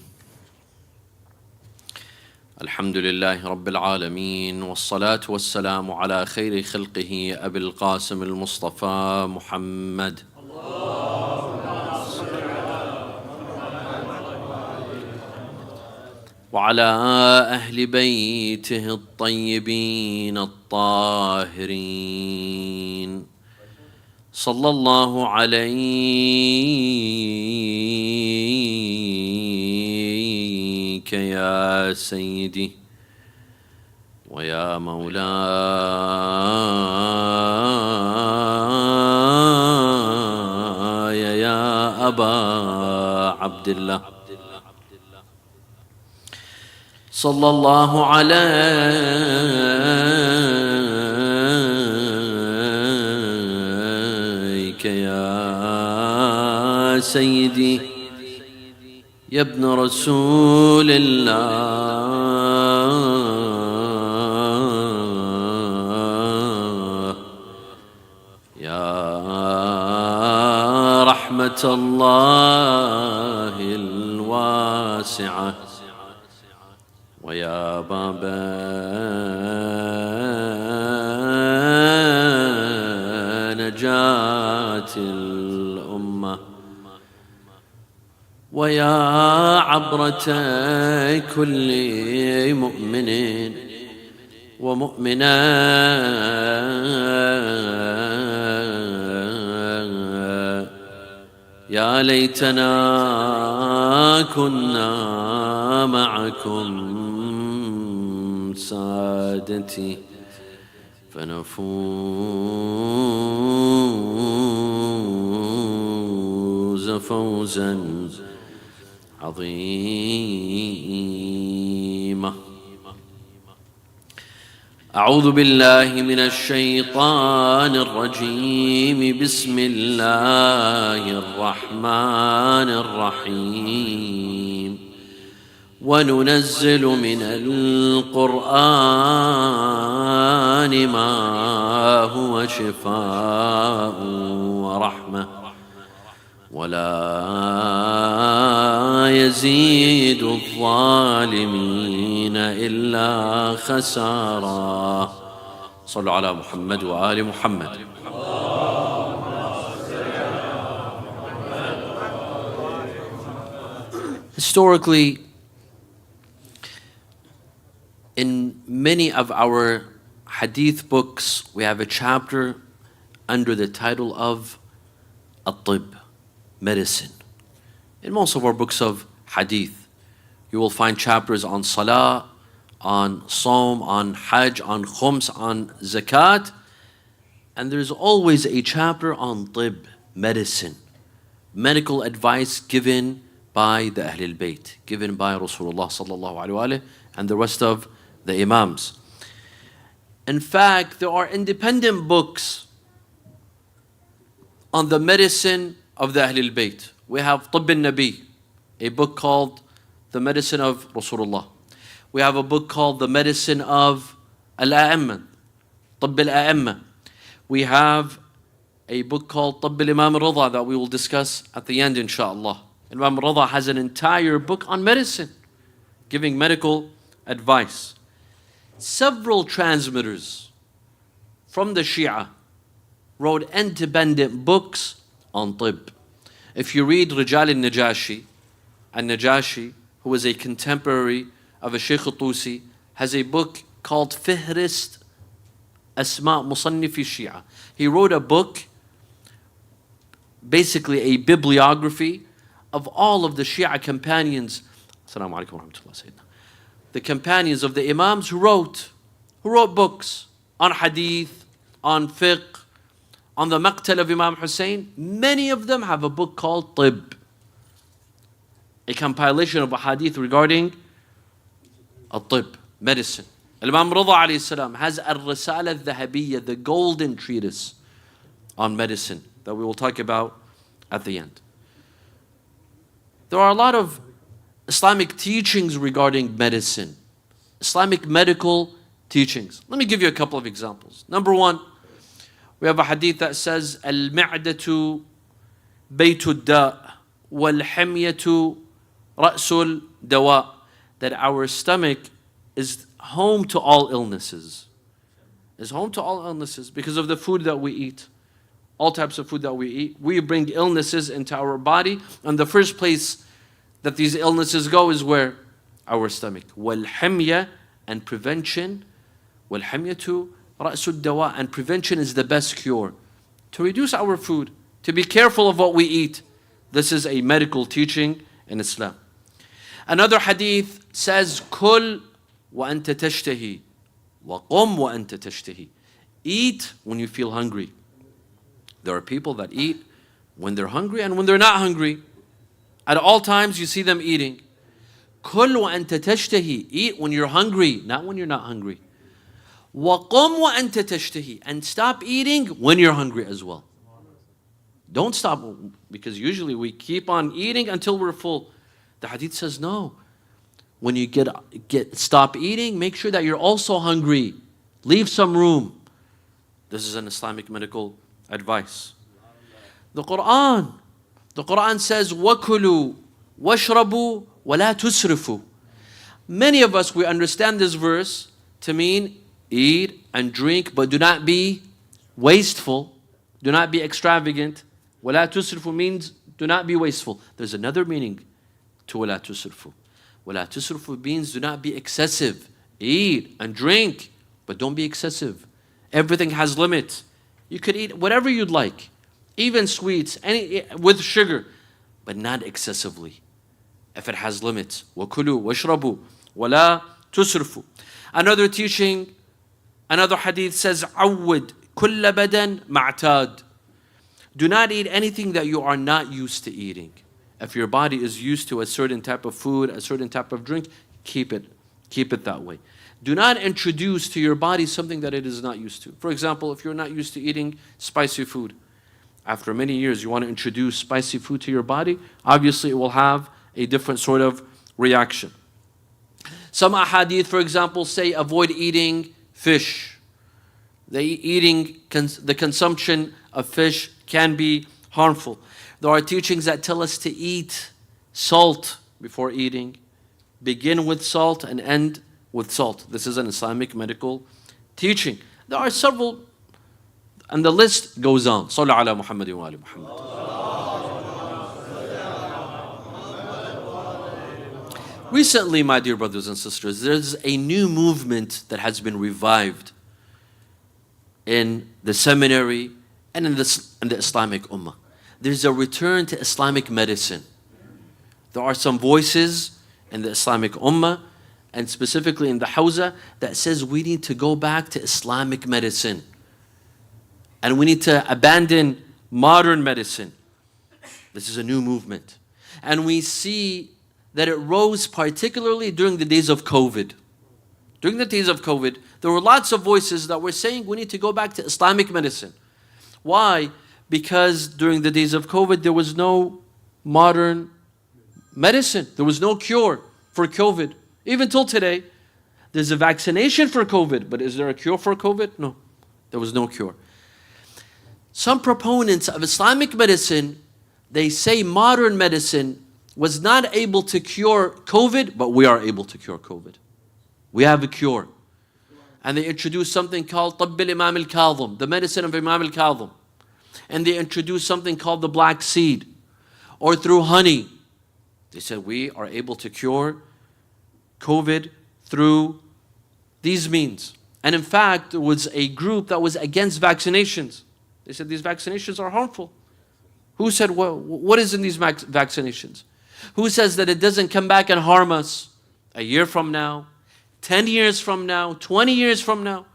الحمد لله رب العالمين، والصلاة والسلام على خير خلقه أبي القاسم المصطفى محمد. وعلى أهل بيته الطيبين الطاهرين، صلى الله عليك يا سيدي ويا مولاي يا أبا عبد الله، صلى الله عليك يا سيدي يا ابن رسول الله، يا رحمة الله الواسعة، ويا باب نجاة الأمة، ويا عبرة كل مؤمن ومؤمنة، يا ليتنا كنا معكم سادتي فنفوز فوزا عظيما. أعوذ بالله من الشيطان الرجيم. بسم الله الرحمن الرحيم. وننزل من القرآن ما هو شفاء ورحمة ولا يزيد الظالمين إلا خسارا. صلوا على محمد وآل محمد. Historically, in many of our hadith books, we have a chapter under the title of At-Tib, medicine. In most of our books of hadith, you will find chapters on salah, on Sawm, on Hajj, on Khums, on Zakat, and there's always a chapter on Tib, medicine, medical advice given by the Ahlul Bayt, given by Rasulullah sallallahu alaihi wasallam and the rest of the Imams. In fact, there are independent books on the medicine of the Ahlul Bayt. We have Tibb al-Nabi, a book called The Medicine of Rasulullah. We have a book called The Medicine of Al-A'imma, Tibb al-A'imma. We have a book called Tibb al-Imam al-Rida that we will discuss at the end, inshallah. Imam al-Rida has an entire book on medicine, giving medical advice. Several transmitters from the Shia wrote independent books on Tibb. If you read Rijal al-Najashi, who was a contemporary of a Shaykh al-Tusi, has a book called Fihrist Asma' Musannifi Shia. He wrote a book, basically a bibliography of all of the Shia companions. Assalamu alaikum wa rahmatullah, Sayyidina. The companions of the Imams who wrote books on hadith, on fiqh, on the maqtal of Imam Hussain, many of them have a book called Tib, a compilation of hadith regarding al-tib, medicine. Imam Rida alayhi salam has al-Risala al-Dhahabiyya, the golden treatise on medicine that we will talk about at the end. There are a lot of Islamic teachings regarding medicine, Islamic medical teachings. Let me give you a couple of examples. Number one, we have a hadith that says, Al-Mi'datu baytu da' wal-himyatu ra'sul dawa, that our stomach is home to all illnesses. Is home to all illnesses because of the food that we eat. All types of food that we eat. We bring illnesses into our body, and the first place that these illnesses go is where? Our stomach. Wal-himya, and prevention. Wal-himyatu ra'sul dawa, and prevention is the best cure. To reduce our food, to be careful of what we eat. This is a medical teaching in Islam. Another hadith says, Kul wa anta tashtahi, wa qum wa anta tashtahi. Eat when you feel hungry. There are people that eat when they're hungry and when they're not hungry. At all times you see them eating. Kul wa anta tashtahi. Eat when you're hungry, not when you're not hungry. Wa qum wa anta tashtahi. And stop eating when you're hungry as well. Don't stop, because usually we keep on eating until we're full. The hadith says no. When you stop eating, make sure that you're also hungry. Leave some room. This is an Islamic medical advice. The Quran says, وَكُلُوا وَاشْرَبُوا وَلَا تُسْرِفُوا. Many of us, we understand this verse to mean eat and drink, but do not be wasteful. Do not be extravagant. وَلَا تُسْرِفُوا means do not be wasteful. There's another meaning to وَلَا تُسْرِفُوا. وَلَا تُسْرِفُوا means do not be excessive. Eat and drink, but don't be excessive. Everything has limits. You could eat whatever you'd like, even sweets, with sugar, but not excessively. If it has limits. وَكُلُوا وَاشْرَبُوا وَلَا تُسْرِفُوا. Another teaching, another hadith says, عَوِّدْ كُلَّ بَدَنْ مَعْتَادٍ. Do not eat anything that you are not used to eating. If your body is used to a certain type of food, a certain type of drink, keep it that way. Do not introduce to your body something that it is not used to. For example, if you're not used to eating spicy food, after many years you want to introduce spicy food to your body, obviously it will have a different sort of reaction. Some ahadith, for example, say avoid eating fish. The consumption of fish can be harmful. There are teachings that tell us to eat salt before eating. Begin with salt and end with salt. This is an Islamic medical teaching. There are several, and the list goes on. Sallu ala Muhammad wa ali Muhammad. Recently, my dear brothers and sisters, there's a new movement that has been revived in the seminary and in the Islamic Ummah. There's a return to Islamic medicine. There are some voices in the Islamic Ummah, and specifically in the Hawza, that says we need to go back to Islamic medicine. And we need to abandon modern medicine. This is a new movement. And we see that it rose particularly during the days of COVID. During the days of COVID, there were lots of voices that were saying we need to go back to Islamic medicine. Why? Because during the days of COVID, there was no modern medicine. There was no cure for COVID. Even till today, there's a vaccination for COVID, but is there a cure for COVID? No, there was no cure. Some proponents of Islamic medicine, they say modern medicine was not able to cure COVID, but we are able to cure COVID. We have a cure. And they introduced something called Tabb al-Imam al-Kadhim, the medicine of Imam al-Kadhim. And they introduced something called the black seed, or through honey. They said we are able to cure COVID through these means. And in fact, there was a group that was against vaccinations. They said these vaccinations are harmful. Who said, well, what is in these vaccinations? Who says that it doesn't come back and harm us a year from now, 10 years from now, 20 years from now?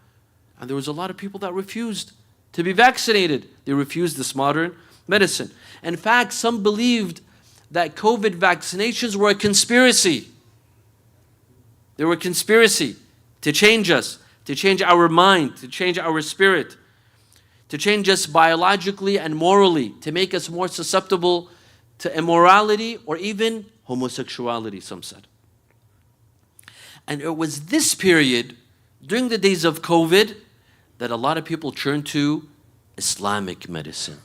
And there was a lot of people that refused to be vaccinated. They refused this modern medicine. In fact, some believed that COVID vaccinations were a conspiracy. They were a conspiracy to change us, to change our mind, to change our spirit, to change us biologically and morally, to make us more susceptible to immorality or even homosexuality, some said. And it was this period, during the days of COVID, that a lot of people turned to Islamic medicine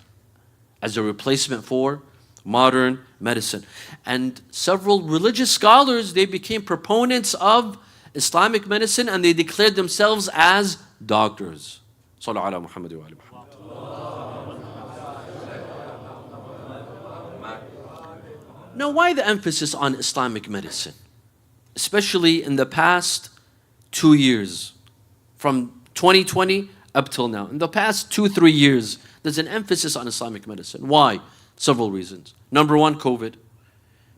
as a replacement for modern medicine. And several religious scholars, they became proponents of Islamic medicine and they declared themselves as doctors. Sallu ala Muhammad wa ali Muhammad. Now, why the emphasis on Islamic medicine? Especially in the past 2 years, from 2020 up till now. In the past 2-3 years, there's an emphasis on Islamic medicine. Why? Several reasons. Number one, COVID,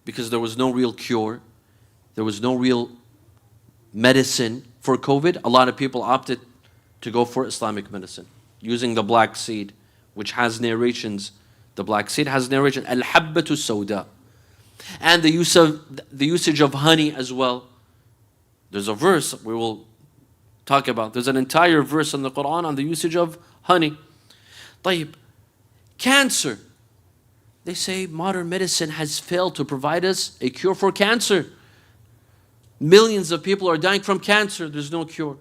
because there was no real cure. There was no real medicine for COVID. A lot of people opted to go for Islamic medicine, using the black seed, which has narrations. The black seed has narration, al-habbatu sawda. And the usage of honey as well. There's a verse we will talk about. There's an entire verse in the Quran on the usage of honey. طيب. Cancer. They say modern medicine has failed to provide us a cure for cancer. Millions of people are dying from cancer. There's no cure.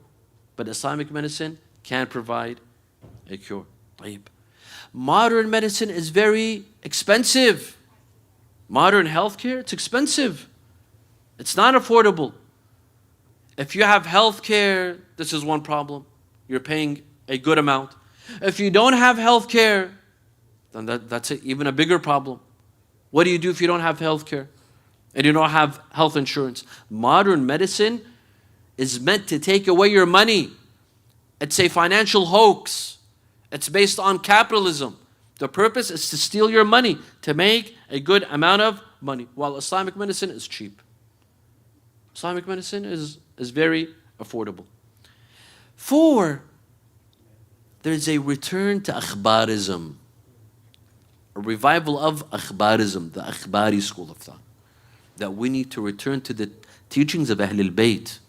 But Islamic medicine can provide a cure. طيب. Modern medicine is very expensive. Modern healthcare, it's expensive. It's not affordable. If you have healthcare, this is one problem. You're paying a good amount. If you don't have healthcare, then that's even a bigger problem. What do you do if you don't have healthcare and you don't have health insurance? Modern medicine is meant to take away your money. It's a financial hoax. It's based on capitalism. The purpose is to steal your money, to make a good amount of money, while Islamic medicine is cheap. Islamic medicine is very affordable. 4, there's a return to akhbarism, a revival of akhbarism, the akhbari school of thought, that we need to return to the teachings of Ahlul Bayt.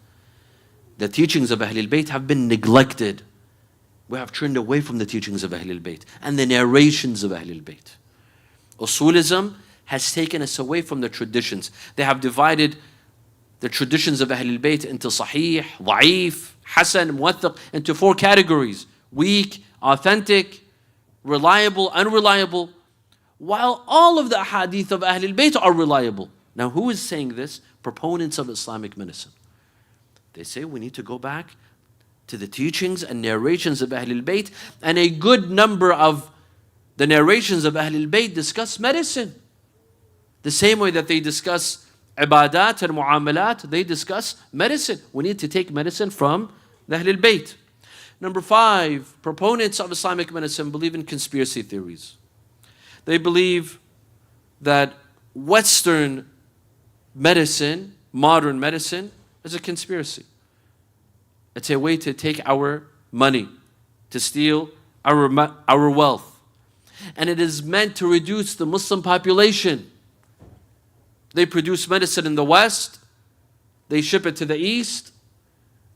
The teachings of Ahlul Bayt have been neglected. We have turned away from the teachings of Ahlul Bayt and the narrations of Ahlul Bayt. Usulism has taken us away from the traditions. They have divided the traditions of Ahlul Bayt into Sahih, Da'if, Hasan, Muwathaq, into 4 categories: weak, authentic, reliable, unreliable, while all of the hadith of Ahlul Bayt are reliable. Now, who is saying this? Proponents of Islamic medicine. They say we need to go back to the teachings and narrations of Ahlul Bayt, and a good number of the narrations of Ahlul Bayt discuss medicine. The same way that they discuss ibadat and muamalat, they discuss medicine. We need to take medicine from the Ahlul Bayt. Number 5, proponents of Islamic medicine believe in conspiracy theories. They believe that Western medicine, modern medicine, is a conspiracy. It's a way to take our money, to steal our wealth. And it is meant to reduce the Muslim population. They produce medicine in the West, they ship it to the East,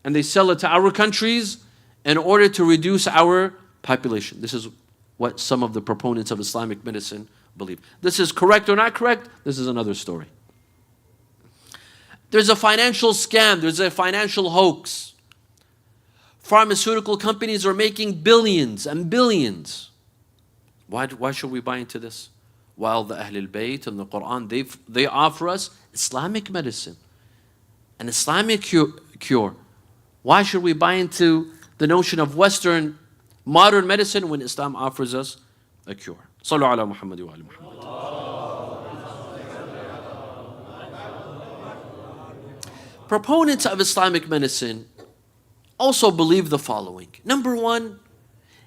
and they sell it to our countries in order to reduce our population. This is what some of the proponents of Islamic medicine believe. This is correct or not correct, this is another story. There's a financial scam, there's a financial hoax. Pharmaceutical companies are making billions and billions. Why should we buy into this? While the Ahlul Bayt and the Quran, they offer us Islamic medicine, an Islamic cure. Why should we buy into the notion of Western modern medicine when Islam offers us a cure? Sallu ala Muhammad wa ali Muhammad. Proponents of Islamic medicine also believe the following. Number 1,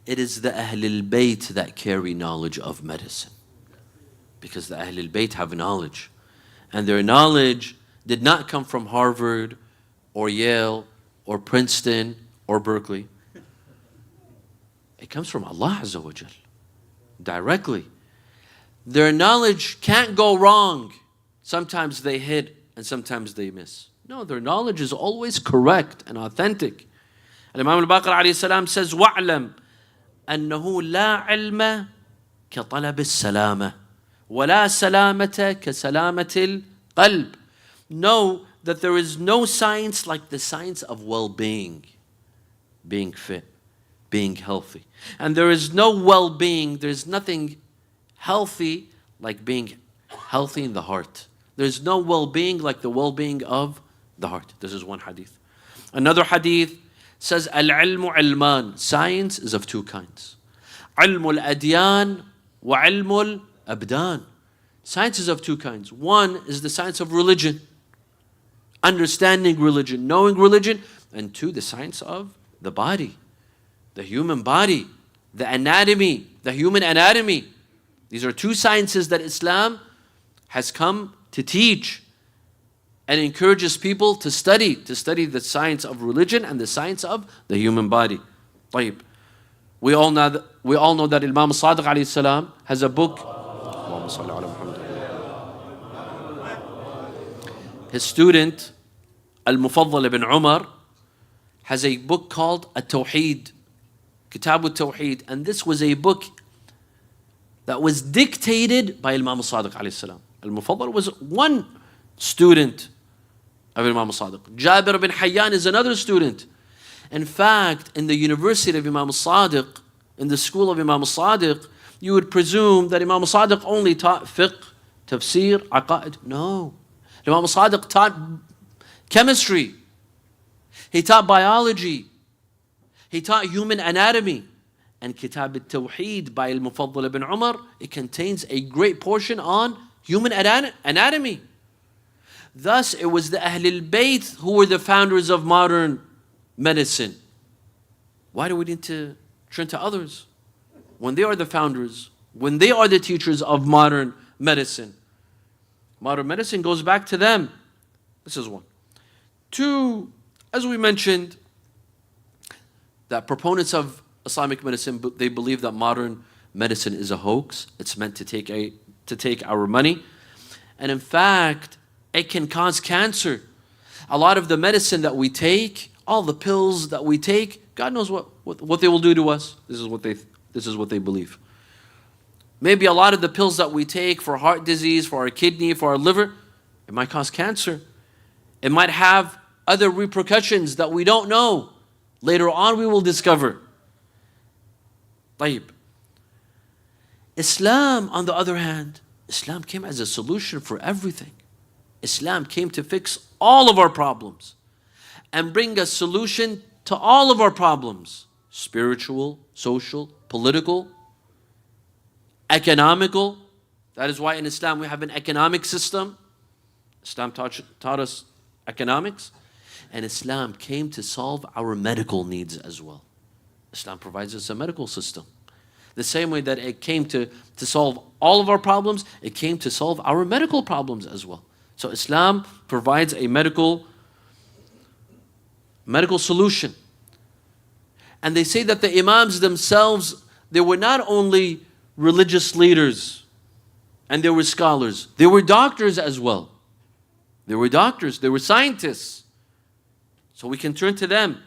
it is the Ahlul Bayt that carry knowledge of medicine. Because the Ahlul Bayt have knowledge. And their knowledge did not come from Harvard or Yale or Princeton or Berkeley. It comes from Allah Azza wa Jal, directly. Their knowledge can't go wrong. Sometimes they hit and sometimes they miss. No, their knowledge is always correct and authentic. And Imam al-Baqir alayhi salam says, وَاعْلَمْ أَنَّهُ لَا عِلْمَ كَطَلَبِ السَّلَامَةِ وَلَا سَلَامَةَ كَسَلَامَةِ الْقَلْبِ. Know that there is no science like the science of well-being, being fit, being healthy. And there is no well-being, there's nothing healthy like being healthy in the heart. There's no well-being like the well-being of the heart. This is one hadith. Another hadith says, Al-ilmu ilman. Science is of two kinds. Ilmu al-adyan wa ilmu al-abdan. Science is of two kinds. One is the science of religion, understanding religion, knowing religion. And two, the science of the body, the human body, the anatomy, the human anatomy. These are two sciences that Islam has come to teach and encourages people to study the science of religion and the science of the human body. طيب. We all know that Imam Sadiq alayhi salam has a book. His student, Al-Mufaddal ibn Umar, has a book called At-Tawheed, Kitab al-Tawheed. And this was a book that was dictated by Imam Sadiq alayhi salam. Al-Mufaddal was one student of Imam Sadiq. Jabir bin Hayyan is another student. In fact, in the university of Imam Sadiq, in the school of Imam Sadiq, you would presume that Imam Sadiq only taught fiqh, tafsir, aqaid. No. Imam Sadiq taught chemistry. He taught biology. He taught human anatomy. And Kitab al-Tawheed by Al-Mufaddal ibn Umar, it contains a great portion on human anatomy. Thus, it was the Ahlul Bayt who were the founders of modern medicine. Why do we need to turn to others when they are the founders, when they are the teachers of modern medicine? Modern medicine goes back to them. This is one. Two, as we mentioned, that proponents of Islamic medicine, they believe that modern medicine is a hoax. It's meant to take our money. And in fact, it can cause cancer. A lot of the medicine that we take, all the pills that we take, God knows what they will do to us. This is what they believe. Maybe a lot of the pills that we take for heart disease, for our kidney, for our liver, it might cause cancer. It might have other repercussions that we don't know. Later on we will discover. طيب. Islam, on the other hand, Islam came as a solution for everything. Islam came to fix all of our problems and bring a solution to all of our problems. Spiritual, social, political, economical. That is why in Islam we have an economic system. Islam taught us economics. And Islam came to solve our medical needs as well. Islam provides us a medical system. The same way that it came to solve all of our problems, it came to solve our medical problems as well. So Islam provides a medical solution. And they say that the Imams themselves, they were not only religious leaders and they were scholars, they were doctors as well. They were doctors, they were scientists. So we can turn to them.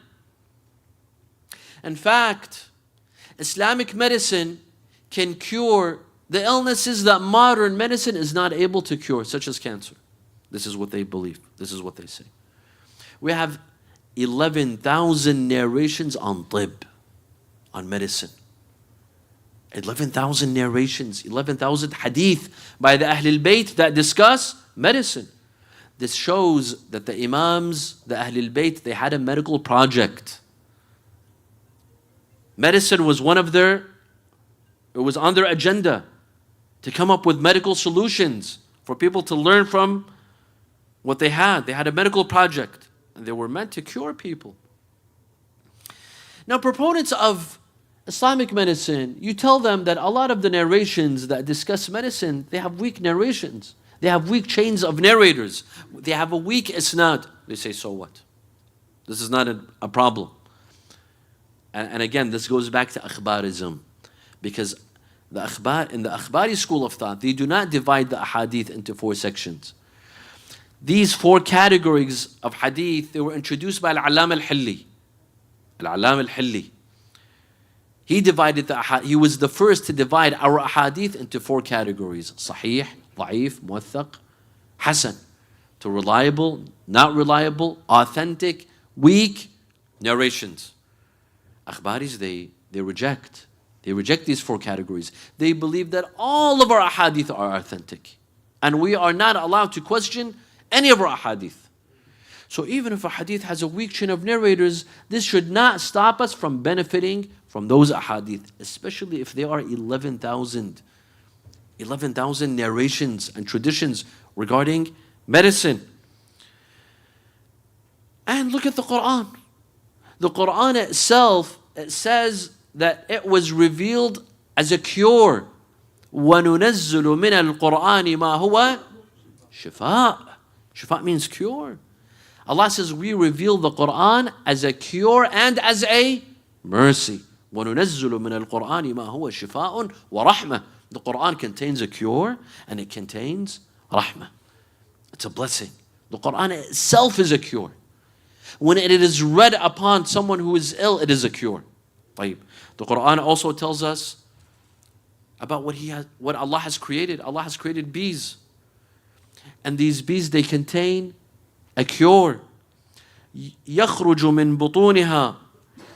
In fact, Islamic medicine can cure the illnesses that modern medicine is not able to cure, such as cancer. This is what they believe. This is what they say. We have 11,000 narrations on tib, on medicine. 11,000 narrations, 11,000 hadith by the Ahlul Bayt that discuss medicine. This shows that the Imams, the Ahlul Bayt, they had a medical project. Medicine was it was on their agenda to come up with medical solutions for people to learn from what they had. They had a medical project and they were meant to cure people. Now, proponents of Islamic medicine, you tell them that a lot of the narrations that discuss medicine, they have weak narrations. They have weak chains of narrators. They have a weak isnad. They say, so what? This is not a problem. And again, this goes back to akhbarism, because in the akhbari school of thought, they do not divide the ahadith into 4 sections. These 4 categories of hadith, they were introduced by Al-Allam Al-Hilli. Al-Allam Al-Hilli. He was the first to divide our ahadith into 4 categories: sahih, da'if, muwaththaq, hasan. To reliable, not reliable, authentic, weak narrations. Akhbaris, they reject. They reject these 4 categories. They believe that all of our ahadith are authentic. And we are not allowed to question any of our ahadith. So even if a hadith has a weak chain of narrators, this should not stop us from benefiting from those ahadith, especially if they are 11,000 narrations and traditions regarding medicine. And look at the Quran. The Quran itself, it says that it was revealed as a cure. وَنُنَزِّلُ مِنَ الْقُرْآنِ مَا هُوَ شِفَاء. Shifa means cure. Allah says we reveal the Quran as a cure and as a mercy. وَنُنَزِّلُ مِنَ الْقُرْآنِ مَا هُوَ شِفَاءٌ وَرَحْمَةٌ. The Quran contains a cure and it contains rahmah. It's a blessing. The Quran itself is a cure. When it is read upon someone who is ill, it is a cure. The Quran also tells us about what Allah has created. Allah has created bees. And these bees, they contain a cure. يَخْرُجُ مِن بُطُونِهَا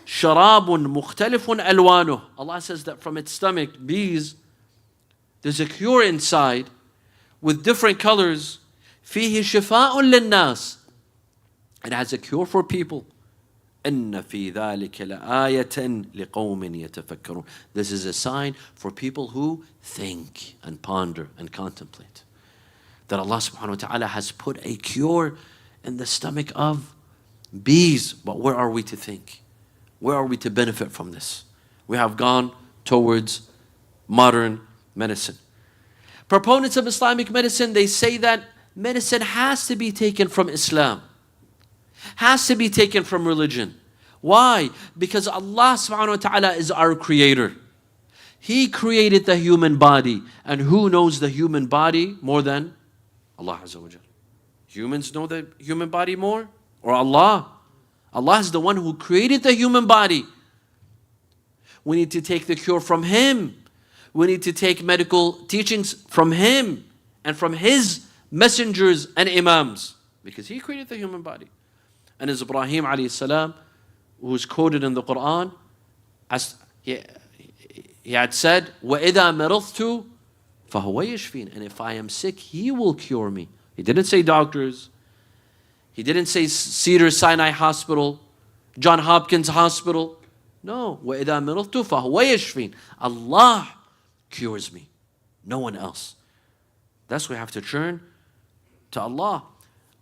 شَرَابٌ مُخْتَلِفٌ أَلْوَانُهُ. Allah says that from its stomach, bees, there's a cure inside with different colors. فِيهِ شِفَاءٌ لِلنَّاسِ. It has a cure for people. إِنَّ فِي ذَلِكَ لَآيَةً لِقَوْمٍ يَتَفَكَّرُونَ. This is a sign for people who think and ponder and contemplate. That Allah subhanahu wa ta'ala has put a cure in the stomach of bees. But where are we to think? Where are we to benefit from this? We have gone towards modern medicine. Proponents of Islamic medicine, they say that medicine has to be taken from Islam. Has to be taken from religion. Why? Because Allah subhanahu wa ta'ala is our creator. He created the human body. And who knows the human body more than Allah Azza wa Jal? Humans know the human body more? Or Allah? Allah is the one who created the human body. We need to take the cure from Him. We need to take medical teachings from Him and from His messengers and imams. Because He created the human body. And as Ibrahim alayhi salam, who is quoted in the Quran, as he had said, وَإِذَا مَرِضْتُ فَهُوَ يَشْفِينَ. And if I am sick, He will cure me. He didn't say doctors. He didn't say Cedar Sinai Hospital, John Hopkins Hospital. No. وَإِذَا مَرِضْتُ فَهُوَ يَشْفِينَ. Allah cures me. No one else. That's why we have to turn to Allah.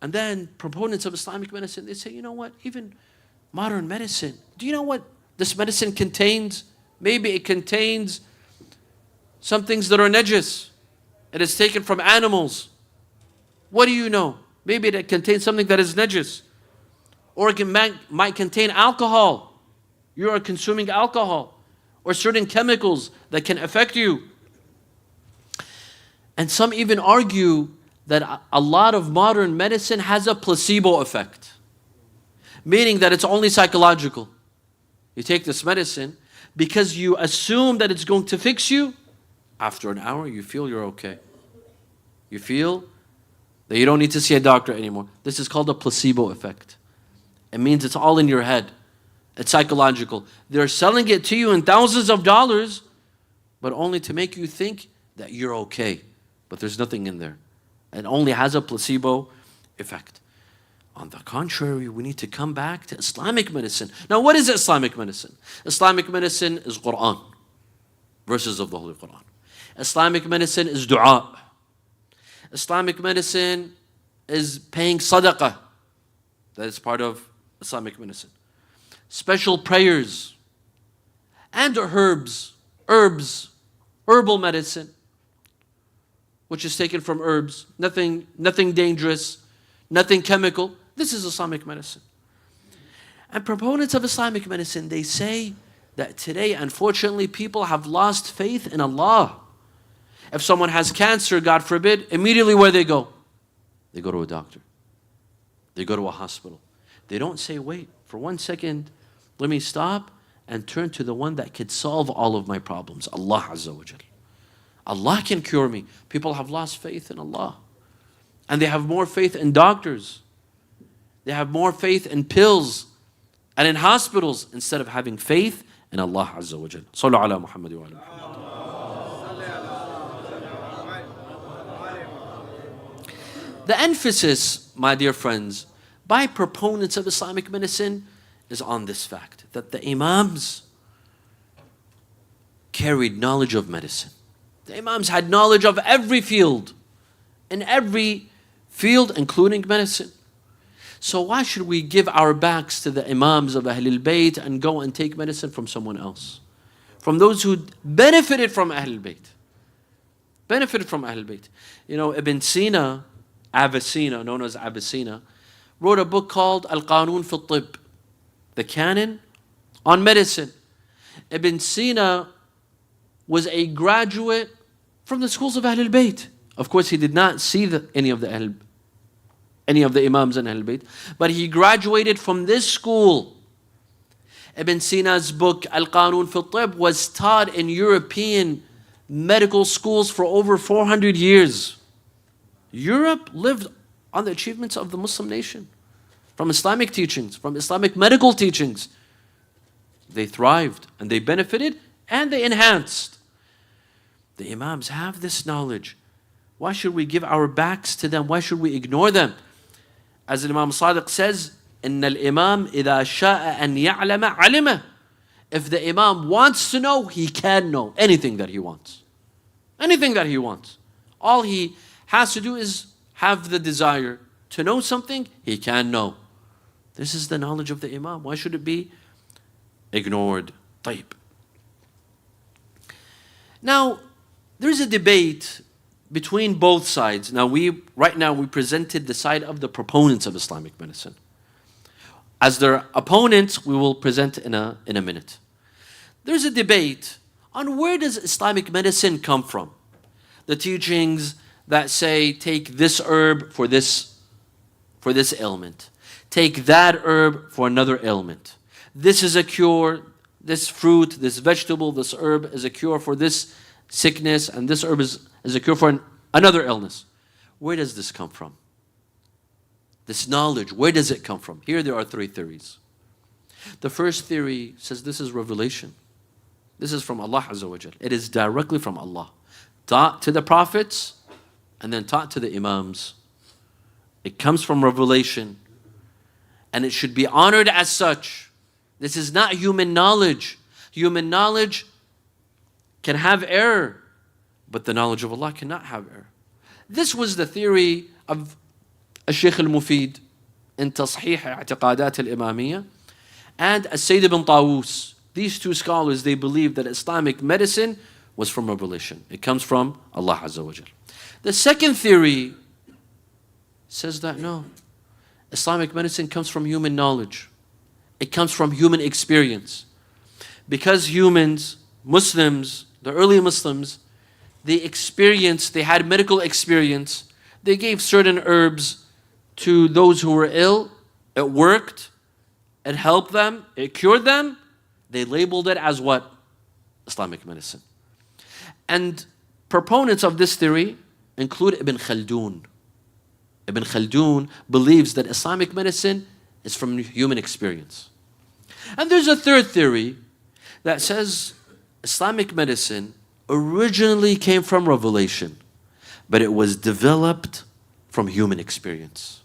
And then proponents of Islamic medicine, they say, you know what, even modern medicine, do you know what this medicine contains? Maybe it contains some things that are najis. It is taken from animals. What do you know? Maybe it contains something that is najis. Or it might contain alcohol. You are consuming alcohol. Or certain chemicals that can affect you. And some even argue that a lot of modern medicine has a placebo effect. Meaning that it's only psychological. You take this medicine because you assume that it's going to fix you. After an hour, you feel you're okay. You feel that you don't need to see a doctor anymore. This is called a placebo effect. It means it's all in your head. It's psychological. They're selling it to you in thousands of dollars, but only to make you think that you're okay. But there's nothing in there. It only has a placebo effect. On the contrary, we need to come back to Islamic medicine. Now, what is Islamic medicine? Islamic medicine is Quran, verses of the Holy Quran. Islamic medicine is dua. Islamic medicine is paying sadaqah. That is part of Islamic medicine. Special prayers and herbs, herbal medicine, which is taken from herbs, nothing dangerous, nothing chemical. This is Islamic medicine. And proponents of Islamic medicine, they say that today, unfortunately, people have lost faith in Allah. If someone has cancer, God forbid, immediately where they go? They go to a doctor. They go to a hospital. They don't say, wait, for 1 second, let me stop and turn to the one that could solve all of my problems, Allah Azza wa Jal. Allah can cure me. People have lost faith in Allah. And they have more faith in doctors. They have more faith in pills and in hospitals instead of having faith in Allah Azza wa Jal. Sallu ala Muhammad wa ala Muhammad. The emphasis, my dear friends, by proponents of Islamic medicine is on this fact, that the Imams carried knowledge of medicine. The Imams had knowledge of every field, in every field, including medicine. So why should we give our backs to the Imams of Ahlul Bayt and go and take medicine from someone else? From those who benefited from Ahlul Bayt. Benefited from Ahlul Bayt. You know, Ibn Sina, Avicenna, known as Avicenna, wrote a book called Al-Qanun fi al-Tibb, the canon on medicine. Ibn Sina was a graduate from the schools of Ahlul Bayt. Of course, he did not see any of the Imams in Ahlul Bayt, but he graduated from this school. Ibn Sina's book Al-Qanun fi al-Tibb was taught in European medical schools for over 400 years. Europe lived on the achievements of the Muslim nation, from Islamic teachings, from Islamic medical teachings. They thrived and they benefited and they enhanced. The Imams have this knowledge. Why should we give our backs to them? Why should we ignore them? As Imam Sadiq says, إِنَّ الْإِمَامِ إِذَا شَاءَ أَنْ يَعْلَمَ عَلِمَ. If the Imam wants to know, he can know anything that he wants. Anything that he wants. All he has to do is have the desire to know something, he can know. This is the knowledge of the Imam. Why should it be ignored? طيب. Now, there's a debate between both sides. Now, right now we presented the side of the proponents of Islamic medicine. As their opponents, we will present in a minute. There's a debate on where does Islamic medicine come from? The teachings that say take this herb for this ailment. Take that herb for another ailment. This is a cure, this fruit, this vegetable, this herb is a cure for this sickness, and this herb is a cure for another illness. Where does this come from? This knowledge, where does it come from? Here there are three theories. The first theory says this is revelation. This is from Allah Azza wa Jal. It is directly from Allah. Taught to the prophets and then taught to the Imams. It comes from revelation and it should be honored as such. This is not human knowledge. Human knowledge can have error, but the knowledge of Allah cannot have error. This was the theory of Shaykh al-Mufid in Tasheeh I'tiqadat al-Imamiyya and Sayyid ibn Tawus. These two scholars, they believe that Islamic medicine was from revelation. It comes from Allah Azza wa Jal. The second theory says that no, Islamic medicine comes from human knowledge. It comes from human experience. Because humans, Muslims, the early Muslims, they had medical experience. They gave certain herbs to those who were ill. It worked. It helped them. It cured them. They labeled it as what? Islamic medicine. And proponents of this theory include Ibn Khaldun. Ibn Khaldun believes that Islamic medicine is from human experience. And there's a third theory that says Islamic medicine originally came from revelation, but it was developed from human experience.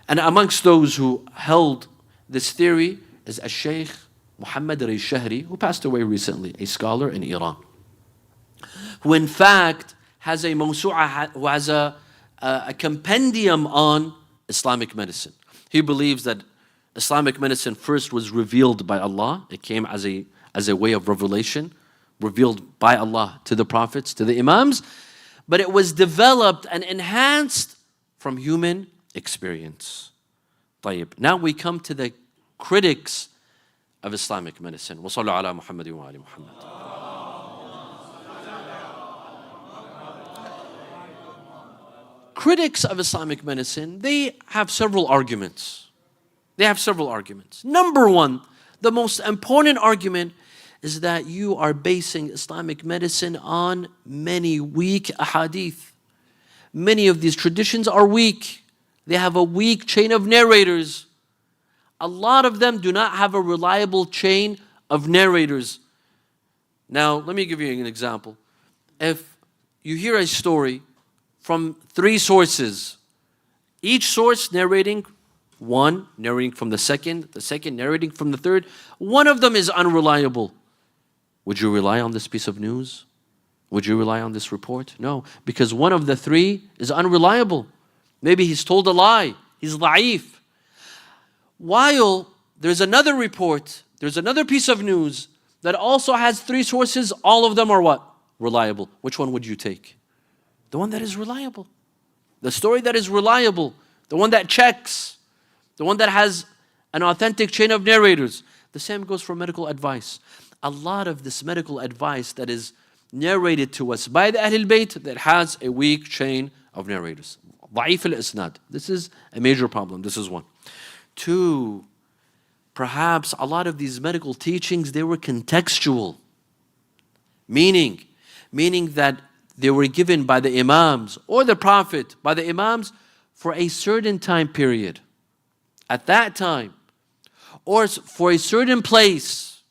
And amongst those who held this theory is a Sheikh Muhammad al-Shahri, who passed away recently, a scholar in Iran, who in fact has a mawsu'ah, who has a compendium on Islamic medicine. He believes that Islamic medicine first was revealed by Allah. It came as a way of revelation, revealed by Allah to the prophets, to the Imams, but it was developed and enhanced from human experience. طيب. Now we come to the critics of Islamic medicine. وصلوا على محمد وآل محمد. Critics of Islamic medicine, they have several arguments. Number one, the most important argument is that you are basing Islamic medicine on many weak ahadith. Many of these traditions are weak. They have a weak chain of narrators. A lot of them do not have a reliable chain of narrators. Now, let me give you an example. If you hear a story from 3 sources, each source narrating one, narrating from the second narrating from the third, one of them is unreliable. Would you rely on this piece of news? Would you rely on this report? No, because one of the 3 is unreliable. Maybe he's told a lie. He's da'if. While there's another report, there's another piece of news that also has 3 sources, all of them are what? Reliable. Which one would you take? The one that is reliable. The story that is reliable. The one that checks. The one that has an authentic chain of narrators. The same goes for medical advice. A lot of this medical advice that is narrated to us by the Ahlul Bayt that has a weak chain of narrators. ضعيف الإسناد. This is a major problem. This is one. 2, perhaps a lot of these medical teachings, they were contextual. Meaning that they were given by the Imams or the Prophet, by the Imams for a certain time period. At that time. Or for a certain place,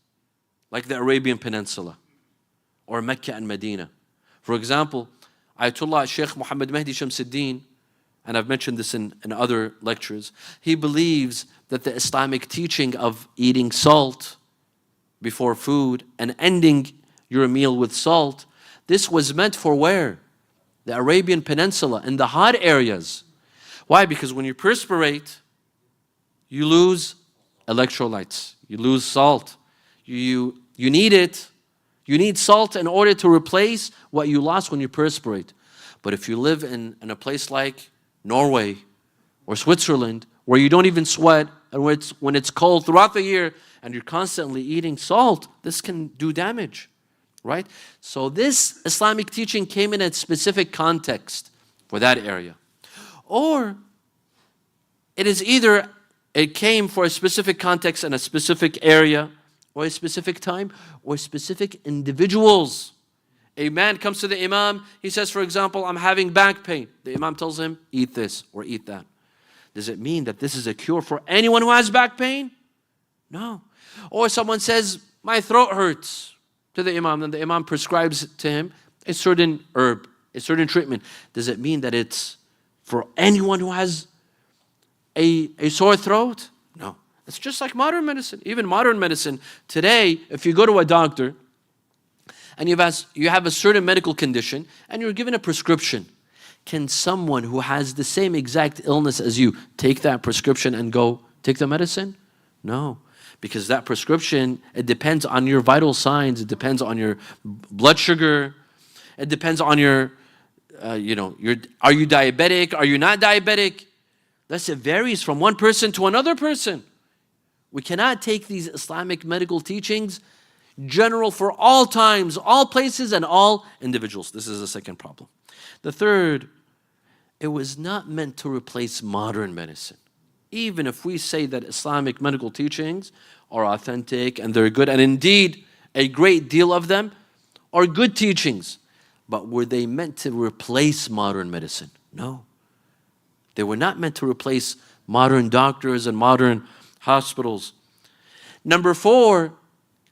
like the Arabian Peninsula or Mecca and Medina. For example, Ayatollah Sheikh Muhammad Mahdi Shamsuddin, and I've mentioned this in other lectures, he believes that the Islamic teaching of eating salt before food and ending your meal with salt, this was meant for where? The Arabian Peninsula, in the hot areas. Why? Because when you perspirate, you lose electrolytes, you lose salt. You need it. You need salt in order to replace what you lost when you perspirate. But if you live in a place like Norway or Switzerland, where you don't even sweat, and when it's cold throughout the year, and you're constantly eating salt, this can do damage, right? So this Islamic teaching came in a specific context for that area. Or it is either it came for a specific context in a specific area, or a specific time, or specific individuals. A man comes to the Imam, he says, for example, I'm having back pain. The Imam tells him, eat this or eat that. Does it mean that this is a cure for anyone who has back pain? No. Or someone says, my throat hurts, to the Imam, and the Imam prescribes to him a certain herb, a certain treatment. Does it mean that it's for anyone who has a sore throat? No. It's just like modern medicine. Even modern medicine, today, if you go to a doctor, and you have a certain medical condition, and you're given a prescription, can someone who has the same exact illness as you take that prescription and go take the medicine? No. Because that prescription, it depends on your vital signs, it depends on your blood sugar, it depends on your, are you diabetic, are you not diabetic? Thus it varies from one person to another person. We cannot take these Islamic medical teachings general for all times, all places, and all individuals. This is the second problem. The third, it was not meant to replace modern medicine. Even if we say that Islamic medical teachings are authentic and they're good, and indeed a great deal of them are good teachings, but were they meant to replace modern medicine? No. They were not meant to replace modern doctors and modern hospitals. Number 4,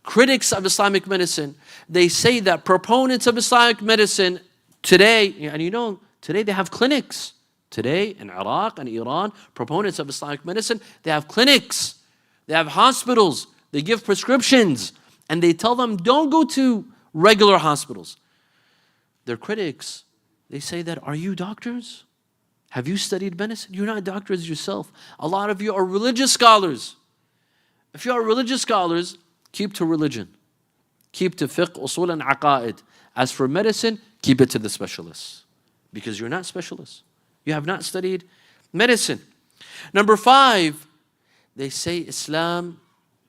critics of Islamic medicine, they say that proponents of Islamic medicine today, and today they have clinics. Today in Iraq and Iran, proponents of Islamic medicine, they have clinics, they have hospitals, they give prescriptions, and they tell them, don't go to regular hospitals. Their critics, they say that, are you doctors? Have you studied medicine? You're not doctors yourself. A lot of you are religious scholars. If you are religious scholars, keep to religion. Keep to fiqh, usul, and aqa'id. As for medicine, keep it to the specialists. Because you're not specialists. You have not studied medicine. Number 5, they say Islam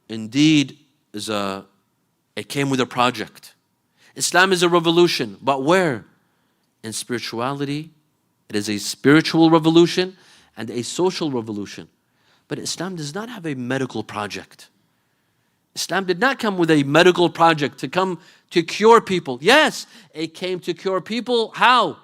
indeed it came with a project. Islam is a revolution, but where? In spirituality, it is a spiritual revolution and a social revolution. But Islam does not have a medical project. Islam did not come with a medical project to come to cure people. Yes, it came to cure people. How?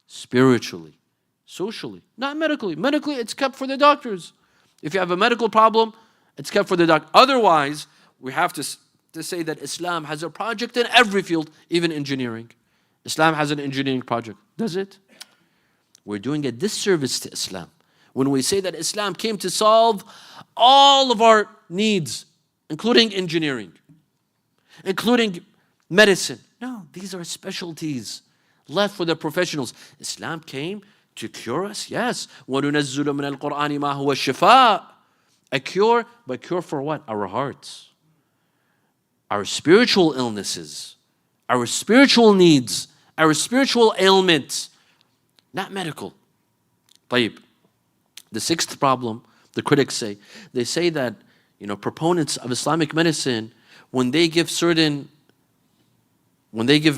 Spiritually, socially, not medically. Medically, it's kept for the doctors. If you have a medical problem, it's kept for the doctor. Otherwise, we have to say that Islam has a project in every field, even engineering. Islam has an engineering project. Does it? We're doing a disservice to Islam when we say that Islam came to solve all of our needs, including engineering, including medicine. No, these are specialties left for the professionals. Islam came to cure us, yes. وَنُنَزِّلُ مِنَ الْقُرْآنِ مَا هُوَ الشِّفَاء. A cure, but cure for what? Our hearts, our spiritual illnesses, our spiritual needs, our spiritual ailments, not medical. طيب. The sixth problem, the critics say, they say that, proponents of Islamic medicine, when they give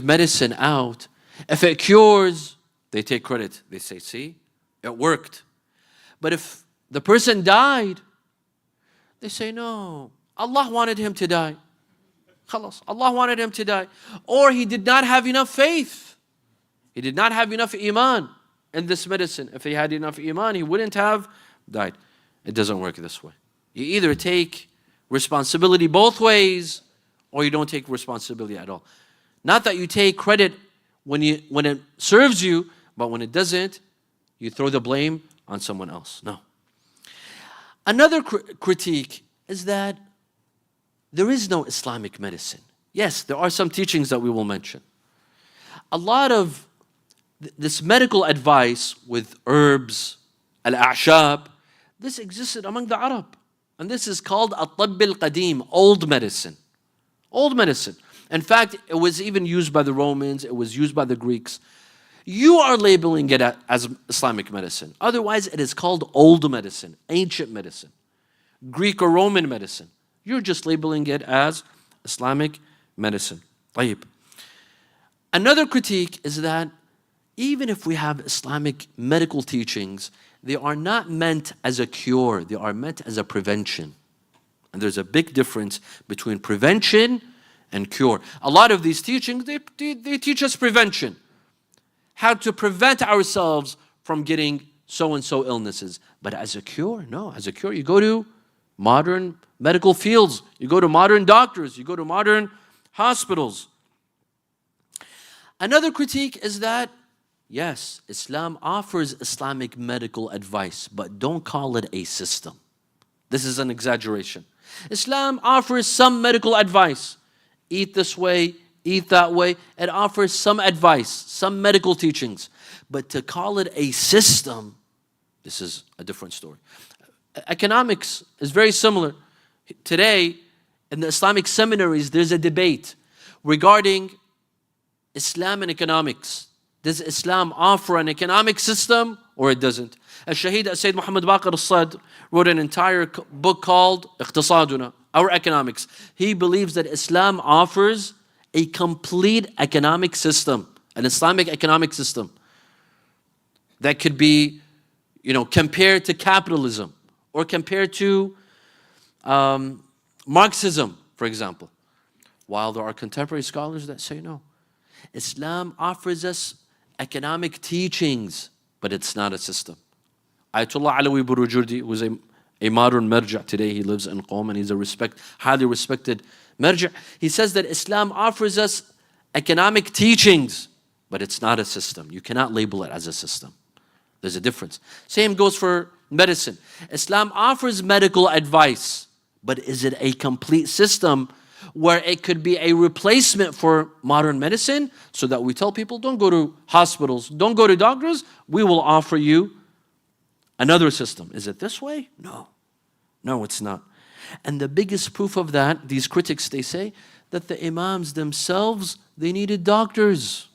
medicine out, if it cures, they take credit. They say, see, it worked. But if the person died, they say, no, Allah wanted him to die. Khalas, Allah wanted him to die. Or he did not have enough faith. He did not have enough iman in this medicine. If he had enough iman, he wouldn't have died. It doesn't work this way. You either take responsibility both ways, or you don't take responsibility at all. Not that you take credit when it serves you, but when it doesn't, you throw the blame on someone else. No. Another critique is that there is no Islamic medicine. Yes, there are some teachings that we will mention. A lot of this medical advice with herbs, al-a'shab, this existed among the Arab. And this is called at-tabb al-qadim, old medicine. Old medicine. In fact, it was even used by the Romans, it was used by the Greeks. You are labeling it as Islamic medicine. Otherwise, it is called old medicine, ancient medicine, Greek or Roman medicine. You're just labeling it as Islamic medicine. طيب. Another critique is that even if we have Islamic medical teachings, they are not meant as a cure, they are meant as a prevention. And there's a big difference between prevention and cure. A lot of these teachings, they teach us prevention. How to prevent ourselves from getting so-and-so illnesses. But as a cure, no. As a cure, you go to modern medical fields. You go to modern doctors. You go to modern hospitals. Another critique is that, yes, Islam offers Islamic medical advice, but don't call it a system. This is an exaggeration. Islam offers some medical advice. Eat this way, eat that way. It offers some advice, some medical teachings. But to call it a system, this is a different story. Economics is very similar. Today, in the Islamic seminaries, there's a debate regarding Islam and economics. Does Islam offer an economic system or it doesn't? Al-Shaheed Sayyid Muhammad Baqir al-Sadr wrote an entire book called Iqtisaduna, Our Economics. He believes that Islam offers a complete economic system, an Islamic economic system that could be, compared to capitalism or compared to Marxism, for example. While there are contemporary scholars that say no. Islam offers us economic teachings, but it's not a system. Ayatollah Alawi Burujurdi was a modern marja today. He lives in Qom and he's a highly respected marja. He says that Islam offers us economic teachings, but it's not a system. You cannot label it as a system. There's a difference. Same goes for medicine. Islam offers medical advice, but is it a complete system where it could be a replacement for modern medicine so that we tell people, don't go to hospitals, don't go to doctors, we will offer you another system. Is it this way? No. No, it's not. And the biggest proof of that, these critics, they say that the imams themselves, they needed doctors.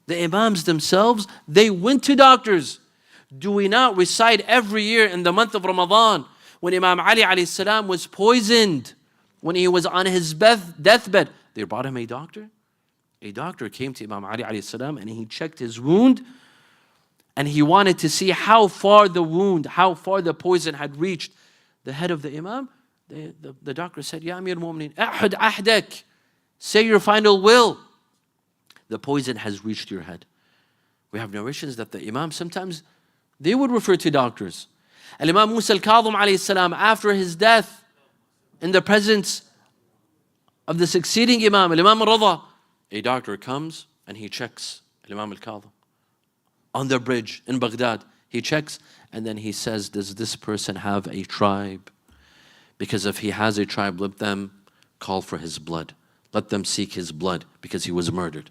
The imams themselves, they went to doctors. Do we not recite every year in the month of Ramadan, When Imam Ali alayhi salam was poisoned, when he was on his deathbed, they brought him a doctor. A doctor came to Imam Ali alayhi salam and he checked his wound, and he wanted to see how far the wound, how far the poison had reached the head of the Imam. The doctor said, Ya Amir al-Mu'mineen, ahad ahdak, say your final will. The poison has reached your head. We have narrations that the Imam sometimes, they would refer to doctors. And Imam Musa al-Kadhim alayhi salam, after his death, in the presence of the succeeding Imam, Imam al-Rida, a doctor comes and he checks Imam al-Kadhim on the bridge in Baghdad. He checks and then he says, does this person have a tribe? Because if he has a tribe, let them call for his blood. Let them seek his blood because he was murdered.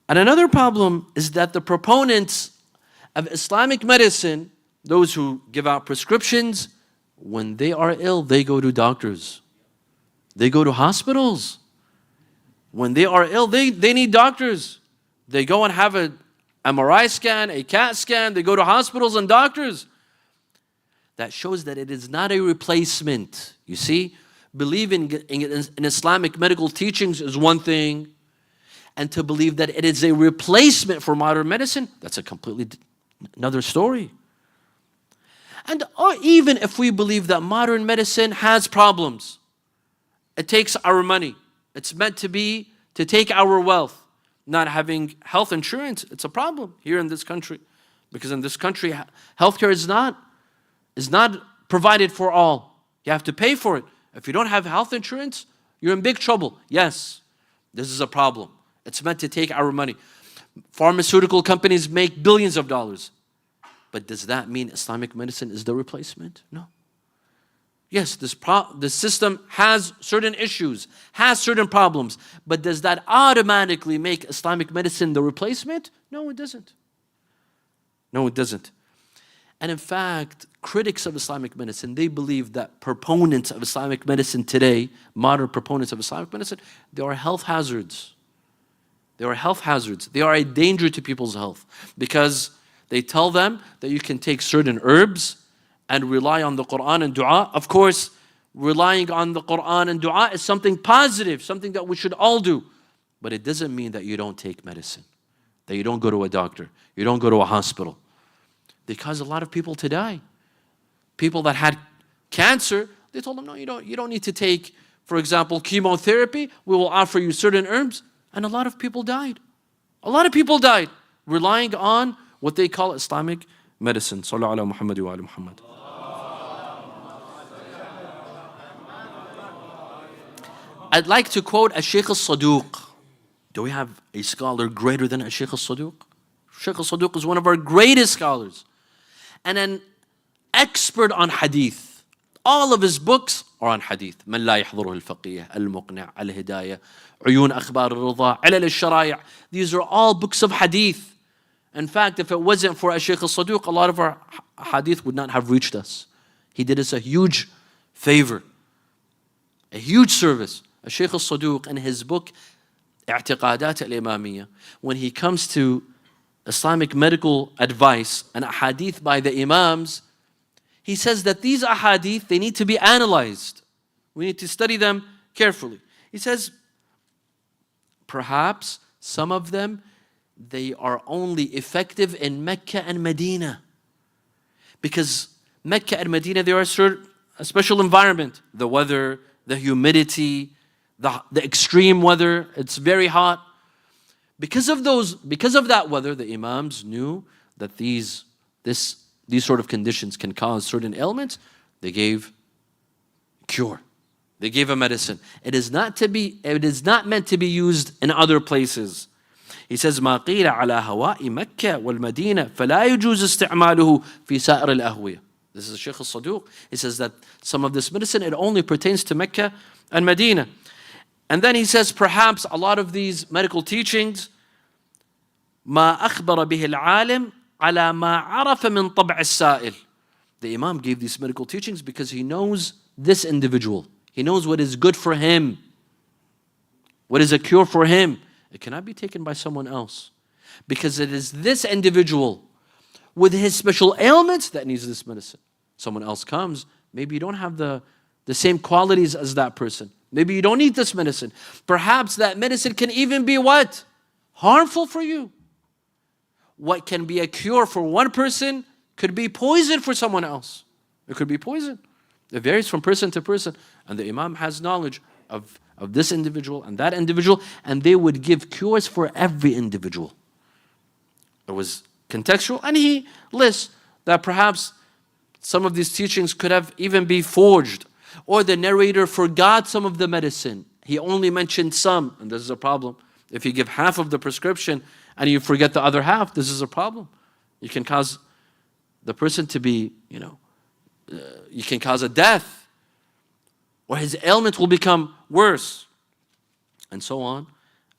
And another problem is that the proponents of Islamic medicine, those who give out prescriptions, when they are ill, they go to doctors. They go to hospitals. When they are ill, they need doctors. They go and have an MRI scan, a CAT scan. They go to hospitals and doctors. That shows that it is not a replacement. You see, believing in Islamic medical teachings is one thing, and to believe that it is a replacement for modern medicine, that's a completely another story. And even if we believe that modern medicine has problems, it takes our money. It's meant to be to take our wealth. Not having health insurance, it's a problem here in this country. Because in this country, healthcare is not provided for all. You have to pay for it. If you don't have health insurance, you're in big trouble. Yes, this is a problem. It's meant to take our money. Pharmaceutical companies make billions of dollars. But does that mean Islamic medicine is the replacement? No. Yes, the system has certain issues, has certain problems, but does that automatically make Islamic medicine the replacement? No, it doesn't. No, it doesn't. And in fact, critics of Islamic medicine, they believe that proponents of Islamic medicine today, modern proponents of Islamic medicine, they are health hazards. They are health hazards. They are a danger to people's health because they tell them that you can take certain herbs and rely on the Quran and dua. Of course, relying on the Quran and dua is something positive, something that we should all do. But it doesn't mean that you don't take medicine, that you don't go to a doctor, you don't go to a hospital. They cause a lot of people to die. People that had cancer, they told them, no, you don't need to take, for example, chemotherapy. We will offer you certain herbs. And a lot of people died. A lot of people died relying on what they call Islamic medicine. Sallu ala Muhammad wa ala Muhammad. I'd like to quote a Shaykh al-Saduq. Do we have a scholar greater than a Shaykh al-Saduq? Shaykh al-Saduq is one of our greatest scholars and an expert on hadith. All of his books are on hadith. من لا يحضره الفقيه المقنع الهداية عيون أخبار الرضا علل الشرائع. These are all books of hadith. In fact, if it wasn't for Shaykh al-Saduq, a lot of our hadith would not have reached us. He did us a huge favor, a huge service. Shaykh al-Saduq in his book اعتقادات الإمامية, when he comes to Islamic medical advice and ahadith by the Imams, he says that these ahadith, they need to be analyzed. We need to study them carefully. He says, perhaps some of them, they are only effective in Mecca and Medina. Because Mecca and Medina, there are a special environment. The weather, the humidity, the extreme weather, it's very hot. Because of that weather, the Imams knew that these sort of conditions can cause certain ailments. They gave cure. They gave a medicine. It is not meant to be used in other places. He says, ما قيل على هواء مكة والمدينة فلا يجوز استعماله في سائر الأهوية. This is Shaykh al-Saduq. He says that some of this medicine, it only pertains to Mecca and Medina. And then he says, perhaps a lot of these medical teachings, ما أخبر به العالم على ما عرف من طبع السائل. The Imam gave these medical teachings because he knows this individual. He knows what is good for him, what is a cure for him. It cannot be taken by someone else because it is this individual with his special ailments that needs this medicine. Someone else comes, maybe you don't have the same qualities as that person. Maybe you don't need this medicine. Perhaps that medicine can even be what? Harmful for you. What can be a cure for one person could be poison for someone else. It could be poison. It varies from person to person. And the Imam has knowledge of this individual and that individual, and they would give cures for every individual. It was contextual, and he lists that perhaps some of these teachings could have even been forged, or the narrator forgot some of the medicine. He only mentioned some, and this is a problem. If you give half of the prescription and you forget the other half, this is a problem. You can cause the person to be, you can cause a death, or his ailment will become worse, and so on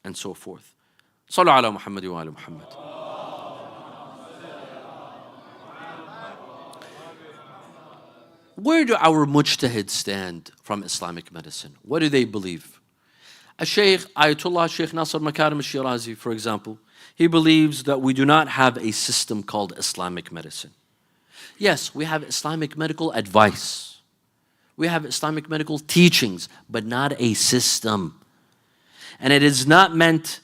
and so forth. Sallu ala Muhammad wa ala Muhammad. Where do our mujtahids stand from Islamic medicine? What do they believe? Ayatollah Sheikh Nasr Makarim al-Shirazi, for example, he believes that we do not have a system called Islamic medicine. Yes, we have Islamic medical advice. We have Islamic medical teachings, but not a system. And it is not meant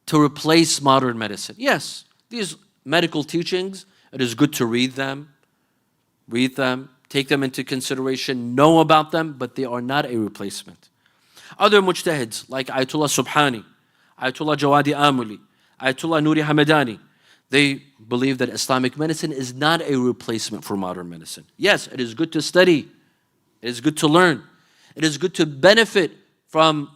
to replace modern medicine. Yes, these medical teachings, it is good to read them, take them into consideration, know about them, but they are not a replacement. Other mujtahids like Ayatollah Subhani, Ayatollah Jawadi Amuli, Ayatollah Nuri Hamadani, they believe that Islamic medicine is not a replacement for modern medicine. Yes, it is good to study, it is good to learn, it is good to benefit from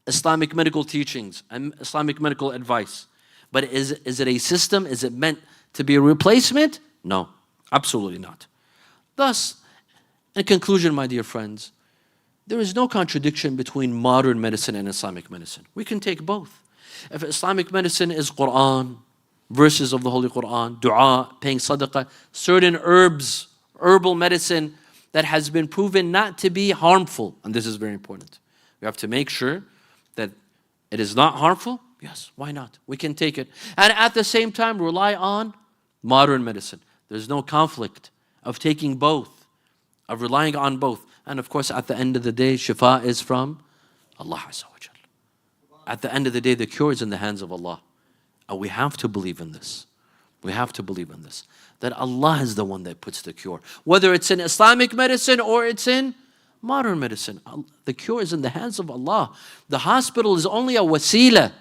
Islamic medical teachings and Islamic medical advice. But is it a system? Is it meant to be a replacement? No, absolutely not. Thus, in conclusion, my dear friends, there is no contradiction between modern medicine and Islamic medicine. We can take both. If Islamic medicine is Quran, verses of the Holy Quran, dua, paying sadaqah, certain herbs, herbal medicine that has been proven not to be harmful, and this is very important. We have to make sure that it is not harmful. Yes, why not? We can take it. And at the same time, rely on modern medicine. There's no conflict of taking both, of relying on both. And of course, at the end of the day, shifa is from Allah Azza wa Jal. At the end of the day, the cure is in the hands of Allah. And we have to believe in this. We have to believe in this. That Allah is the one that puts the cure. Whether it's in Islamic medicine or it's in modern medicine. The cure is in the hands of Allah. The hospital is only a wasila.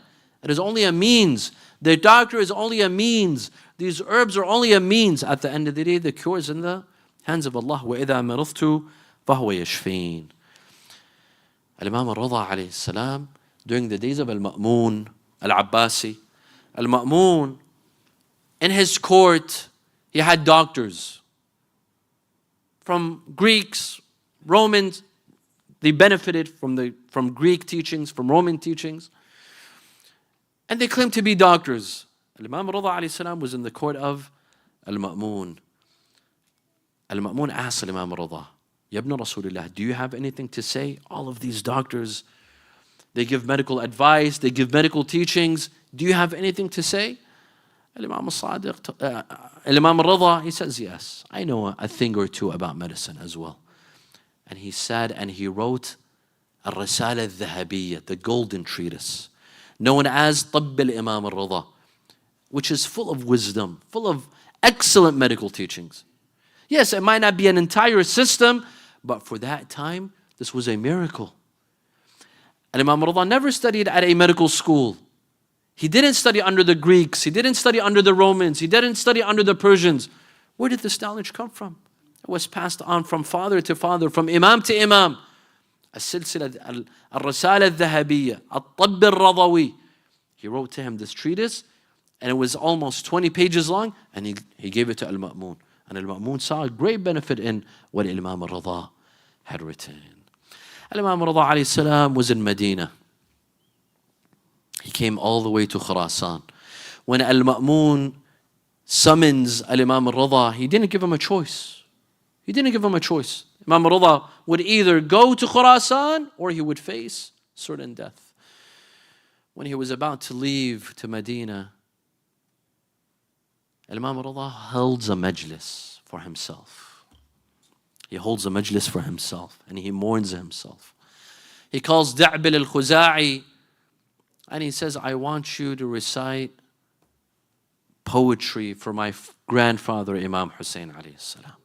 It is only a means. The doctor is only a means. These herbs are only a means. At the end of the day, the cure is in the hands of Allah. وَإِذَا مَرِضْتُ فَهُوَ يَشْفِينَ. Imam al-Rida alayhi salam, during the days of Al-Ma'mun, Al-Abbasi, Al-Ma'mun, in his court, he had doctors from Greeks, Romans. They benefited from Greek teachings, from Roman teachings. And they claimed to be doctors. Imam Rida alayhi salam was in the court of Al-Ma'mun. Al-Ma'mun asked Imam Rida, Ya ibn Rasulullah, do you have anything to say? All of these doctors, they give medical advice, they give medical teachings. Do you have anything to say? Imam Rida, he says, yes, I know a thing or two about medicine as well. And he said, and he wrote Al-Risala al-Dhahabiyya, the golden treatise, known as Tabb al-Imam al-Rida, which is full of wisdom, full of excellent medical teachings. Yes, it might not be an entire system, but for that time, this was a miracle. And Imam Rida never studied at a medical school. He didn't study under the Greeks. He didn't study under the Romans. He didn't study under the Persians. Where did this knowledge come from? It was passed on from father to father, from imam to imam. Al-Silsila al-Risala al-Dhahabiyya, Al-Tabb al-Radawi. He wrote to him this treatise, and it was almost 20 pages long, and he gave it to Al-Ma'mun. And Al-Ma'mun saw a great benefit in what Imam al-Rida had written. Imam Rida alayhi salam was in Medina. He came all the way to Khurasan. When Al-Ma'mun summons Imam al-Rida, he didn't give him a choice. He didn't give him a choice. Imam al-Rida would either go to Khurasan or he would face certain death. When he was about to leave to Medina, Imam al-Rida held a majlis for himself. He holds a majlis for himself and he mourns himself. He calls Da'bil al-Khuza'i and he says, I want you to recite poetry for my grandfather, Imam Hussain alayhi salam.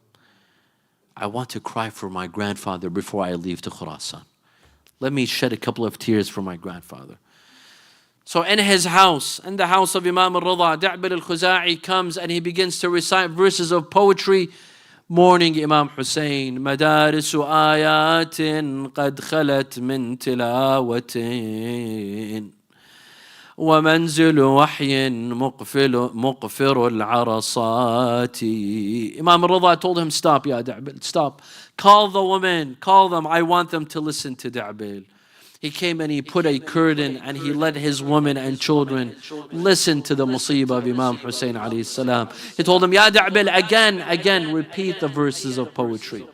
I want to cry for my grandfather before I leave to Khurasan. Let me shed a couple of tears for my grandfather. So in his house, in the house of Imam al-Rida, Da'bil al-Khuza'i comes and he begins to recite verses of poetry, mourning Imam Hussain. مدارس آيات قد خلت من تلاوة ومنزل وحي مقفر العرصات. Imam al-Rida told him, stop, ya Da'bil, stop. Call the women, call them, I want them to listen to Da'bil. He came and he put a curtain and he let his women and children listen to the musibah of Imam Hussain alayhi salam. He told them, Ya Da'bil, again, repeat the verses of poetry.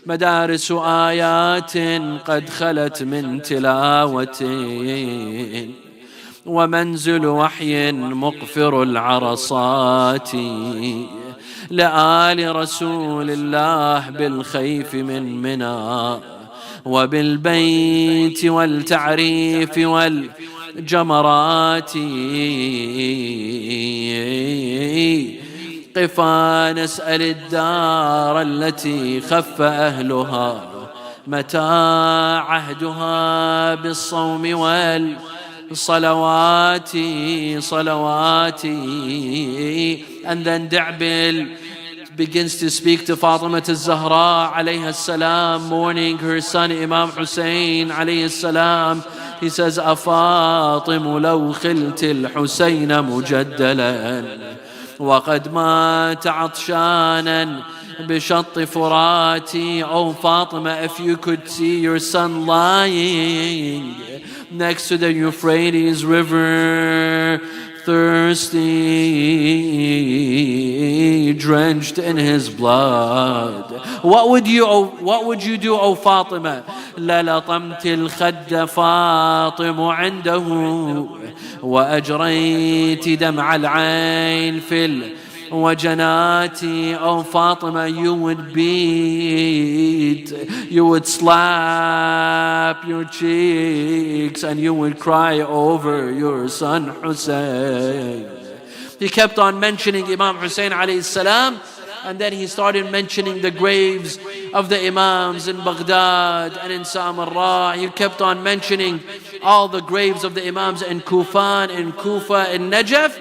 مدارس آيات قد خلت من تلاوة ومنزل وحي مقفر العرصات لآل رسول الله بالخيف من منى وبالبيت والتعريف والجمرات قفا نسأل الدار التي خف أهلها متى عهدها بالصوم والصلوات And then Da'bil begins to speak to Fatima al-Zahra alayha salam, mourning her son Imam Hussain alayhi salam. He says, أفاطم لو خلت الحسين مجدلا وقد مات عطشانا بشط فراتي. Oh Fatima, if you could see your son lying next to the Euphrates River, thirsty, drenched in his blood, what would you do, O Fatima? للطمت الخد فاطم عنده وأجريت دمع العين في الوجنات. Oh Fatima, you would beat, you would slap your cheeks and you would cry over your son Hussein. He kept on mentioning Imam Hussain alayhi salam, and then he started mentioning the graves of the Imams in Baghdad and in Samarra. He kept on mentioning all the graves of the Imams in Kufan, in Kufa, in Najaf.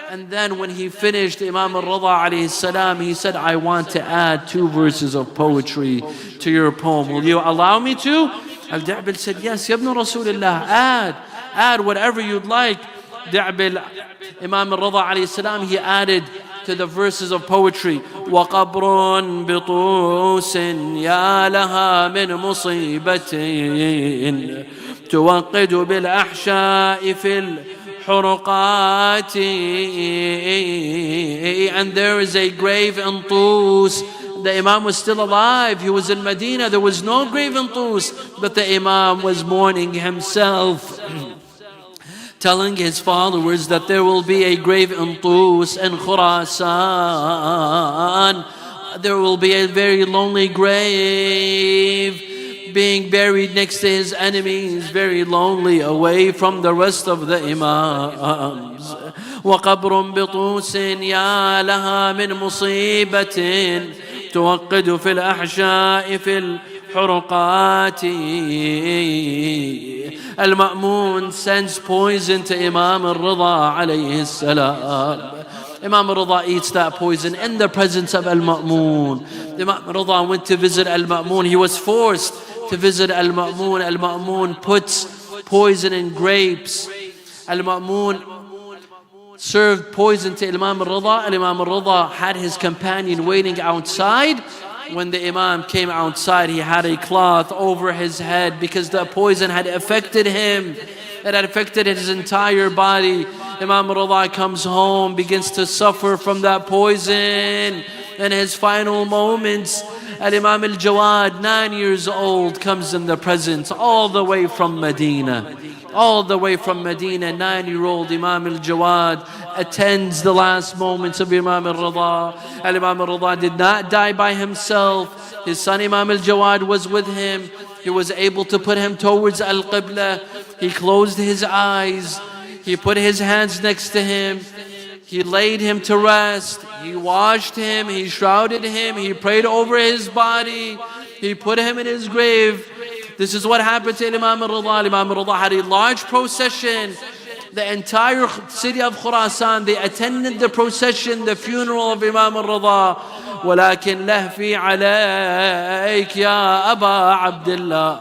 And then when he finished, Imam al-Rida alayhi salam, he said, I want to add 2 verses of poetry to your poem. Will you allow me to? Al-Da'bil said, yes, Ya ibn Rasulullah, add whatever you'd like. Da'bil, Imam al-Rida alayhi salam, he added to the verses of poetry, وَقَبْرٌ بِطُوسٍ يَا لَهَا مِنْ مُصِيبَةٍ تُوَقِّدُ بِالْأَحْشَاءِ فِي الْحُرُقَاتِ. And there is a grave in Tus. The Imam was still alive. He was in Medina. There was no grave in Tus, but the Imam was mourning himself, telling his followers that there will be a grave in Tus and Khurasan. There will be a very lonely grave, being buried next to his enemies, very lonely, away from the rest of the Imams. وَقَبْرٌ بِطُوسٍ يَا لَهَا مِنْ مُصِيبَةٍ تُوَقِّدُ فِي الْأَحْشَاءِ فِي الْحُرُقَاتِ. Al-Ma'mun sends poison to Imam al-Rida alayhi salam. Imam al-Rida eats that poison in the presence of Al-Ma'mun. Imam al-Rida went to visit Al-Ma'mun. He was forced to visit Al-Ma'mun. Al-Ma'mun puts poison in grapes. Al-Ma'mun served poison to Imam al-Rida. Imam al-Rida had his companion waiting outside. When the Imam came outside, he had a cloth over his head because the poison had affected him. It had affected his entire body. Imam al-Rida comes home, begins to suffer from that poison. In his final moments, Imam al-Jawad, 9 years old, comes in the presence all the way from Medina. all the way from Medina. 9-year-old Imam al-Jawad attends the last moments of Imam al-Rida. And Imam al-Rida did not die by himself. His son Imam al-Jawad was with him. He was able to put him towards Al-Qibla. He closed his eyes. He put his hands next to him. He laid him to rest. He washed him. He shrouded him. He prayed over his body. He put him in his grave. This is what happened to Imam al-Rida. Imam al-Rida had a large procession. The entire city of Khurasan, they attended the procession, the funeral of Imam al-Rida. ولكن لهفي عليك يا أبا عبد الله.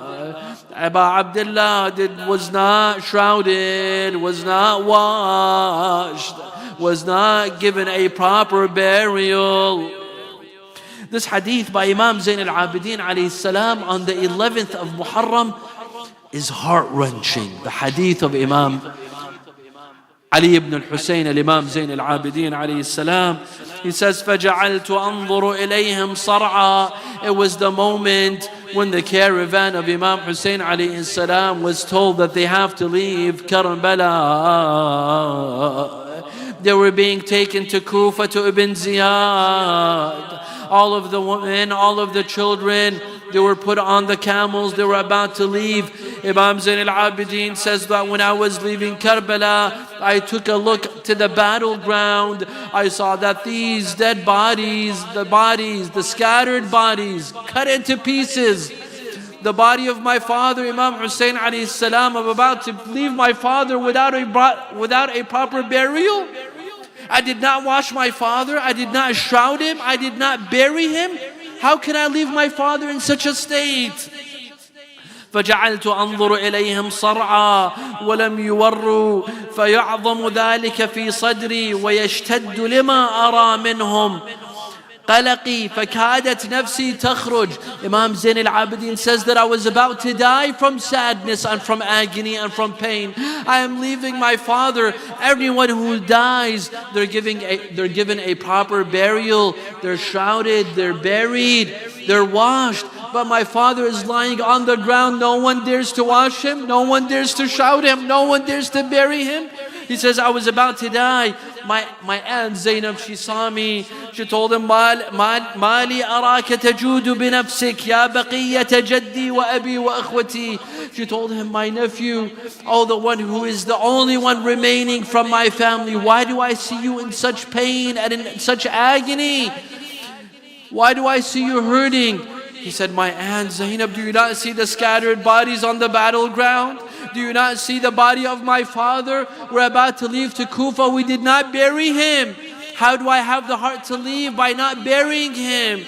Aba Abdullah was not shrouded, was not washed, was not given a proper burial. This hadith by Imam Zain al-Abidin alayhi salam on the 11th of Muharram is heart-wrenching. The hadith of Imam Ali ibn al-Hussain, al-Imam Zain al-Abidin alayhi salam. He says, فَجَعَلْتُ أَنظُرُ إِلَيْهِمْ صَرْعًا. It was the moment when the caravan of Imam Hussain alayhi salam was told that they have to leave Karbala. They were being taken to Kufa, to Ibn Ziyad. All of the women, all of the children, they were put on the camels. They were about to leave. Imam Zain al-Abidin says that when I was leaving Karbala, I took a look to the battleground. I saw that these dead bodies, the scattered bodies, cut into pieces. The body of my father, Imam Hussain alayhi salam, I'm about to leave my father without a proper burial. I did not wash my father. I did not shroud him. I did not bury him. How can I leave my father in such a state? فجعلت أنظر إليهم صرعا ولم يوروا فيعظم ذلك في صدري ويشتد لما أرى منهم قلقي فكادت نفسي تخرج. Imam Zain al-Abidin says that I was about to die from sadness and from agony and from pain. I am leaving my father. Everyone who dies, they're given a proper burial. They're shrouded, they're buried, they're washed. But my father is lying on the ground. No one dares to wash him. No one dares to shroud him. No one dares to bury him. He says, I was about to die. My aunt Zainab, she saw me. She told him, مالي أراك تجود بنفسك يا بقية جدي وأبي وأخوتي. She told him, my nephew, oh, the one who is the only one remaining from my family, why do I see you in such pain and in such agony? Why do I see you hurting? He said, my aunt Zainab, do you not see the scattered bodies on the battleground? Do you not see the body of my father? We're about to leave to Kufa. We did not bury him. How do I have the heart to leave by not burying him?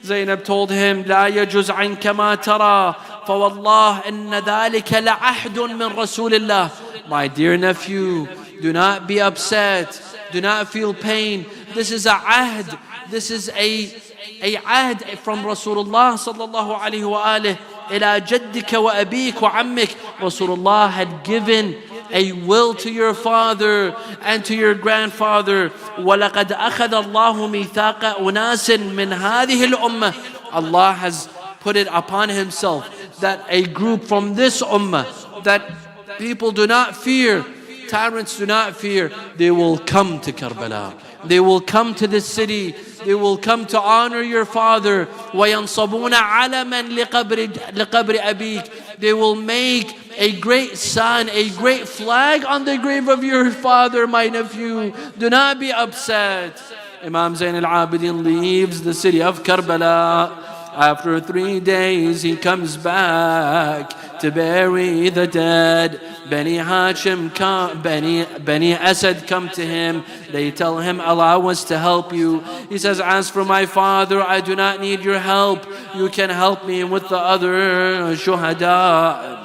Zainab told him, لا يجوز عنك ما ترى فوالله إن ذلك لعهد من رسول الله. My dear nephew, do not be upset. Do not feel pain. This is a ahd. This is a ahd from Rasulullah sallallahu alayhi wa alihi. إلى جدك وأبيك وعمك. Rasulullah had given a will to your father and to your grandfather. وَلَقَدْ أَخَذَ اللَّهُ مِيثَاقَ أُنَاسٍ مِّنْ هَذِهِ الْأُمَّةِ. Allah has put it upon himself that a group from this ummah, that people do not fear, tyrants do not fear, they will come to Karbala. They will come to this city. They will come to honor your father. وَيَنْصَبُونَ عَلَمًا لِقَبْرِ أَبِيكَ. They will make a great sign, a great flag on the grave of your father, my nephew. Do not be upset. Imam Zain al-Abidin leaves the city of Karbala. After 3 days, he comes back to bury the dead. Bani Hashim come, Bani Asad come to him. They tell him, allow us to help you. He says, as for my father, I do not need your help. You can help me with the other shuhada.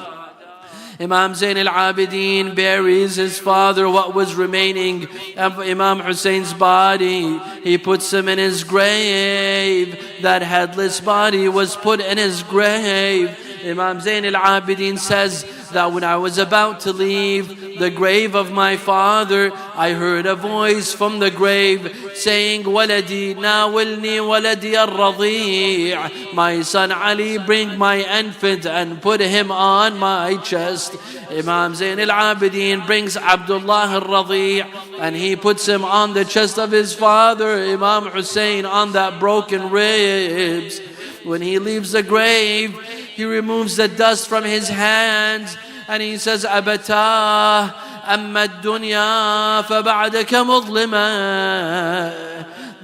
Imam Zain al-Abidin buries his father, what was remaining of Imam Hussein's body. He puts him in his grave. That headless body was put in his grave. Imam Zain al-Abidin says that when I was about to leave the grave of my father, I heard a voice from the grave saying, "Waladi nawilni waladi al-radhi'." My son Ali, bring my infant and put him on my chest. Imam Zain al-Abidin brings Abdullah al-Radhi' and he puts him on the chest of his father, Imam Hussain, on that broken ribs. When he leaves the grave, he removes the dust from his hands and he says, "Abatah, amma ad-dunya fa ba'daka mudlima."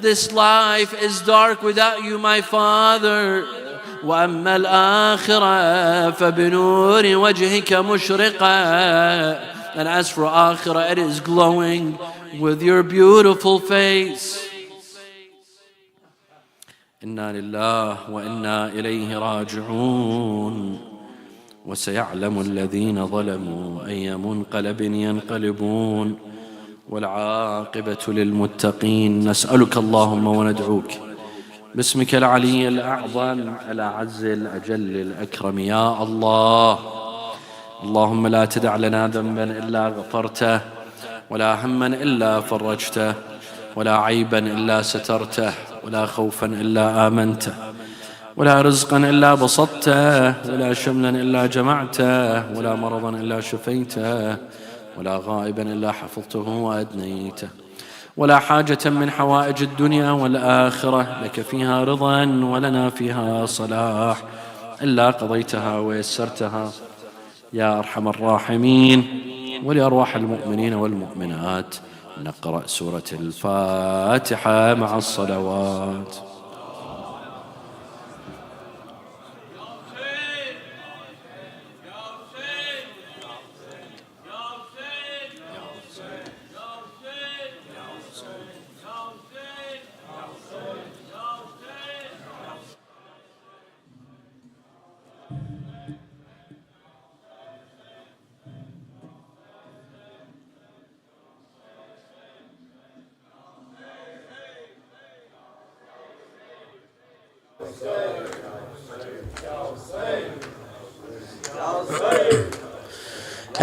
This life is dark without you, my father. وَأَمَّا الْآخِرَةَ فَبِنُورِ وَجْهِكَ مُشْرِقًا. And as for Akhirah, it is glowing with your beautiful face. إِنَّا لِلَّهِ وَإِنَّا إِلَيْهِ رَاجِعُونَ وَسَيَعْلَمُ الَّذِينَ ظَلَمُوا أَيَّ مُنْقَلَبٍ يَنْقَلِبُونَ والعاقبة للمتقين. نسألك اللهم وندعوك باسمك العلي الأعظم الأعز الأجل الأكرم يا الله. اللهم لا تدع لنا ذنبا إلا غفرته، ولا هما إلا فرجته، ولا عيبا إلا سترته، ولا خوفا إلا آمنته، ولا رزقا إلا بسطته، ولا شملا إلا جمعته، ولا مرضا إلا شفيته، ولا غائبا إلا حفظته وأدنيته، ولا حاجة من حوائج الدنيا والآخرة لك فيها رضا ولنا فيها صلاح إلا قضيتها ويسرتها يا أرحم الراحمين. ولأرواح المؤمنين والمؤمنات نقرأ سورة الفاتحة مع الصلوات.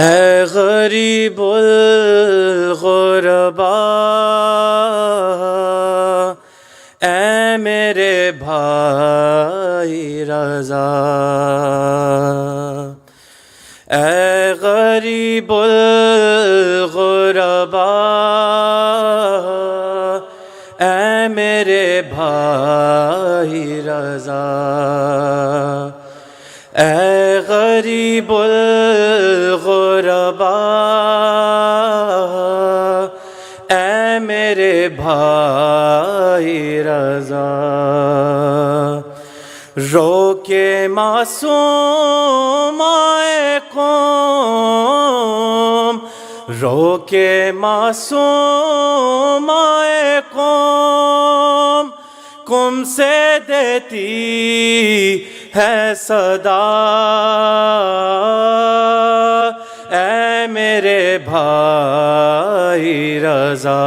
اے غریب الغربا، اے میرے بھائی رضا، اے غریب الغربا، اے میرے بھائی رضا، اے غریب الغربا، اے میرے بھائی رضا، رو کے معصوم آئے قوم، رو کے معصوم آئے قوم، قم سے دیتی ہے صدا، اے میرے بھائی رضا،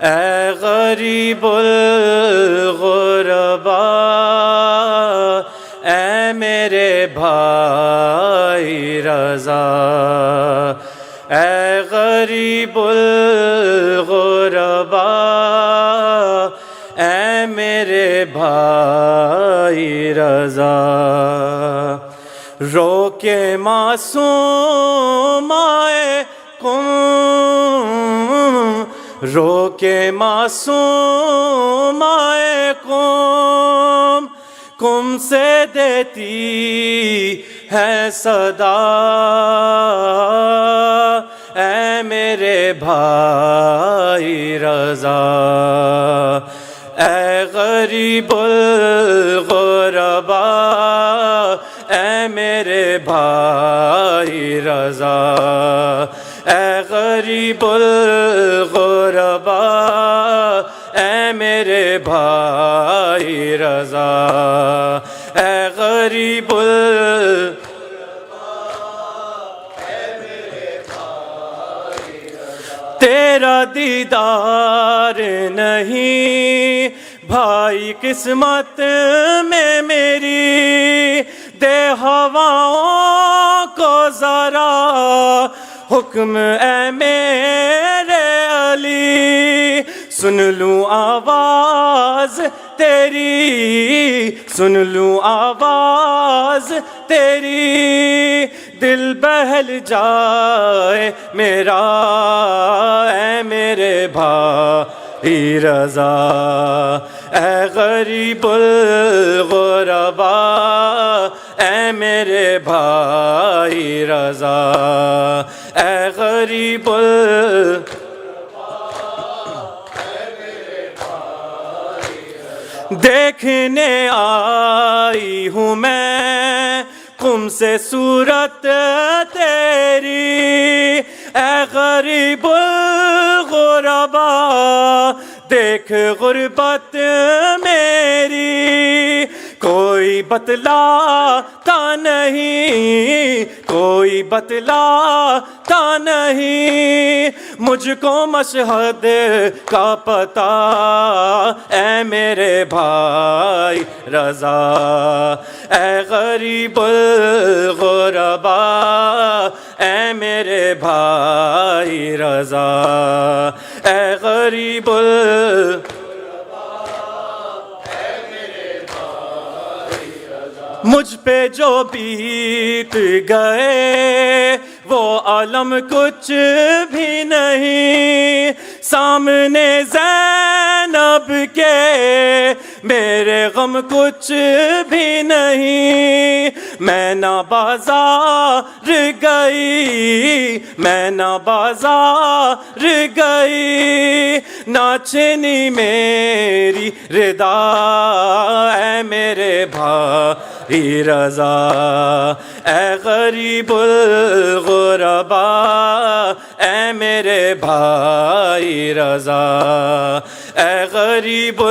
اے غریب الغربا، اے میرے بھائی رضا، اے غریب الغربا، اے میرے بھائی رضا، رو کے معصوم آئے قوم، رو کے معصوم آئے قوم، قم سے دیتی ہے صدا، اے میرے بھائی رضا، اے غریب الغربا، اے میرے بھائی رضا، اے غریب الغربا، اے میرے بھائی رضا، اے غریب تیرا دیدار نہیں بھائی قسمت میں میری، دے ہواؤں حکم اے میرے علی، سن لوں آواز تیری، سن لوں آواز تیری، دل بہل جائے میرا اے میرے بھائی رضا، اے غریب الغربا اے میرے بھائی رضا، اے غریب دیکھنے آئی ہوں میں قم سے صورت تیری، اے غریب الغربا دیکھ غربت میری، کوئی بتلاتا نہیں، کوئی بتلاتا نہیں مجھ کو مشہد کا پتہ اے میرے بھائی رضا، اے غریب الغربا اے میرے بھائی رضا، اے غریب مجھ پہ جو بیت گئے وہ عالم کچھ بھی نہیں، سامنے زینب کے میرے غم کچھ بھی نہیں، میں نہ بازار گئی، میں نہ بازار گئی، نہ چھنی میری ردا اے میرے بھائی رضا، اے غریب الغربا اے میرے بھائی رضا، اے غریب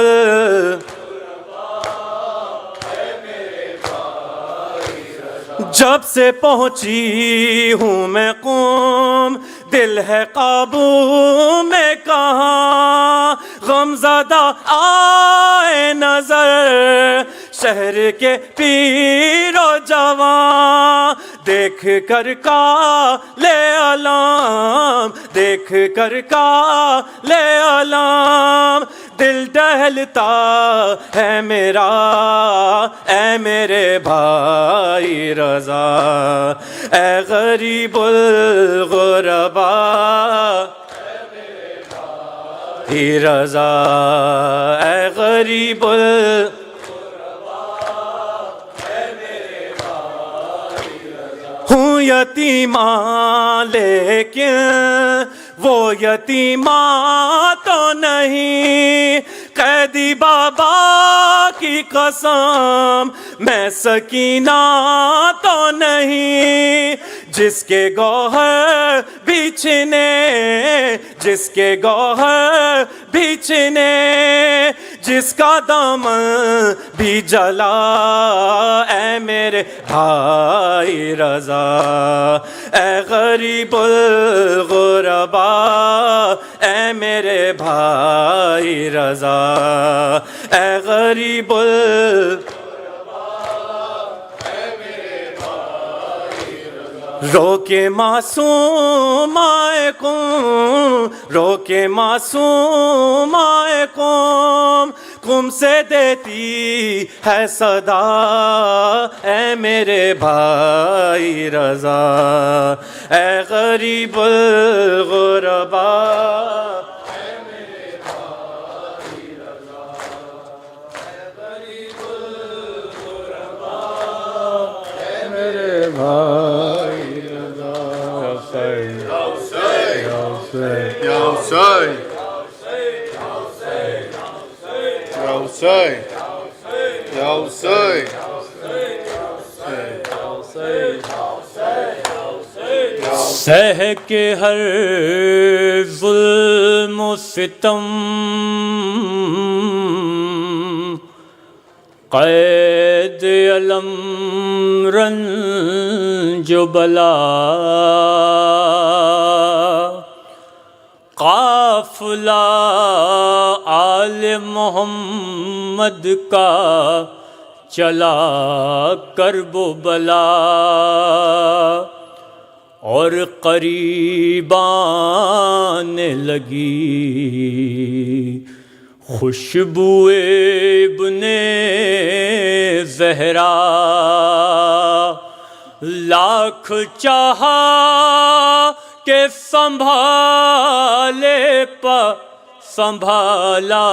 جب سے پہنچی ہوں میں قوم، دل ہے قابو میں کہاں، غم زدہ آئے نظر شہر کے پیر و جوان، دیکھ کر کالے علام، دیکھ کر کالے علام، دل ڈہلتا ہے میرا اے میرے بھائی رضا، اے غریب الغربا ہی رضا، اے غریب ہوں یتیماں لیکن وہ یتیماں تو نہیں، قیدی بابا کی قسم میں سکینہ تو نہیں، جس کے گوہر بھی چھنے، جس کے گوہر بھی چھنے، جس کا دامن بھی جلا اے میرے بھائی رضا، اے غریب الغربا اے میرے بھائی رضا، اے غریب رو کے معصوم آئے قوم، رو کے معصوم آئے قوم، قم سے دیتی ہے صدا اے میرے بھائی رضا، اے غریب الغربا اے میرے بھائی رضا، اے غریب الغربا اے میرے بھائی سہ کے ہر ظلم و ستم، قید علم رنج و بلا، قافلہ آل محمد کا چلا کرب و بلا، اور قریب آنے لگی خوشبوئے ابن زہرا، لاکھ چاہا کہ سنبھالے سنبھالا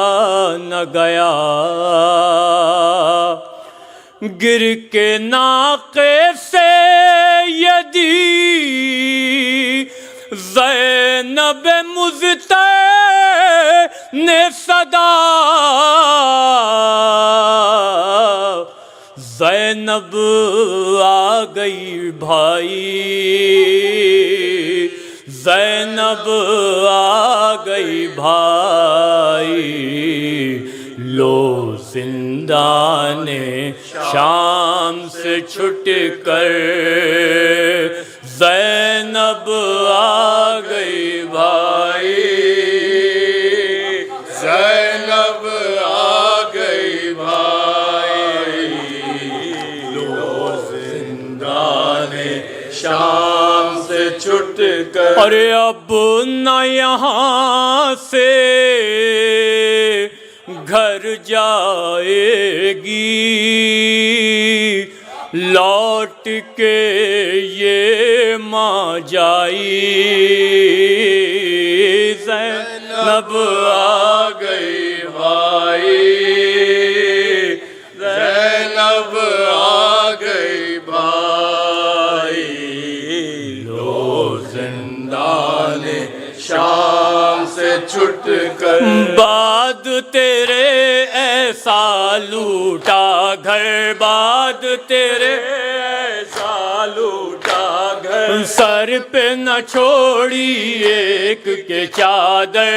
نہ گیا، گر کے ناقے سے یدی زینب مزتع نے صدا، زینب آ گئی بھائی، زینب آ گئی بھائی، لو زندان شام سے چھٹ کر زینب آ گئی بھائی، زینب آ گئی بھائی، لو زندان شام سے چھٹ کر، ارے اب نہ یہاں سے گھر جائے گی، لوٹ کے یہ ماں جائی، زینب آ گئی بھائی، زینب آ گئی بھائی، لو زندان شام سے چھٹ کر، بعد تیرے ایسا لوٹا گھر، بعد تیرے ایسا لوٹا گھر، سر پہ نہ چھوڑی ایک کے چادر،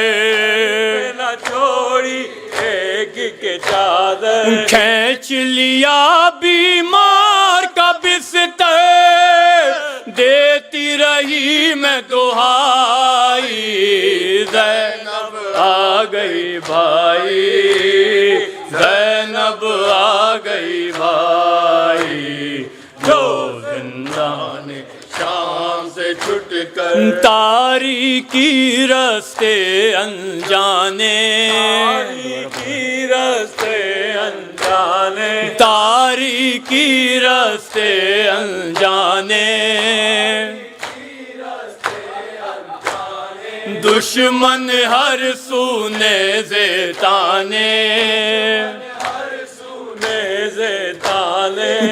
نہ چھوڑی ایک کے چادر، کھینچ لیا بیمار کا بستر، دیتی رہی میں دہائی، زینب آ گئی بھائی، زینب آ گئی بھائی، جو زندان شام سے چھٹ کر، تاریکی رستے انجانے، تاریکی رستے انجانے، تاریکی رستے انجانے، دشمن ہر سونے زیتانے،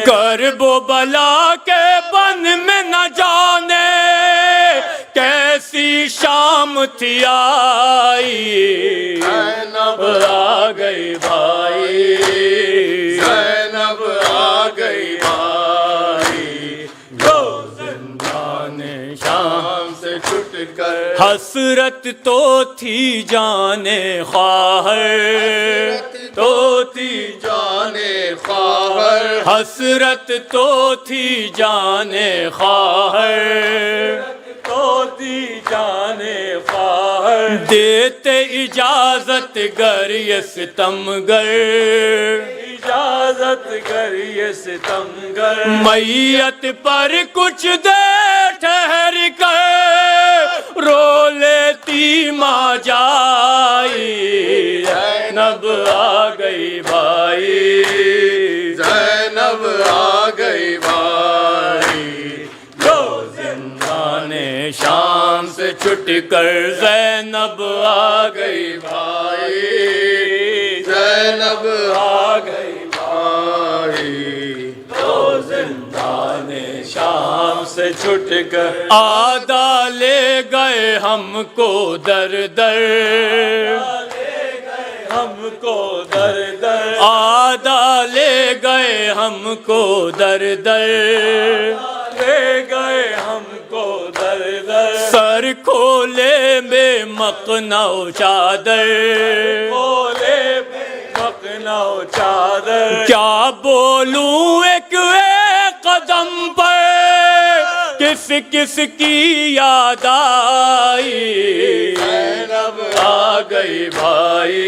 کرب و بلا کے بن میں نہ جانے کیسی شام تھی آئی، زینب آ گئی بھائی، زینب آ گئی بھائی، جو زندان شام سے چھٹ کر، حسرت تو تھی جانے خواہر، تو تھی جانے خواہر، حسرت تو تھی جانے خواہر، تو تھی جانے خواہر، دیتے اجازت گر یہ ستمگر، اجازت گر یہ ستمگر، میت پر کچھ دیر ٹھہر کر رو لیتی ماں جائی، زینب آ گئی بھائی، زینب آ گئی بھائی، جو زندان شام سے چھٹ کر زینب آ گئی بھائی، زینب آ گئی بھائی، جو زندان شام سے چھٹ کر، آدھا لے گئے ہم کو در در، ہم کو در در، آدھا لے گئے ہم کو در در، لے گئے ہم کو در در، سر کھولے بے مقنع و چادر، کھولے بے مقنع و چادر، کیا بولوں ایک قدم پر کس کس کی یاد آئی، زینب آ گئی بھائی،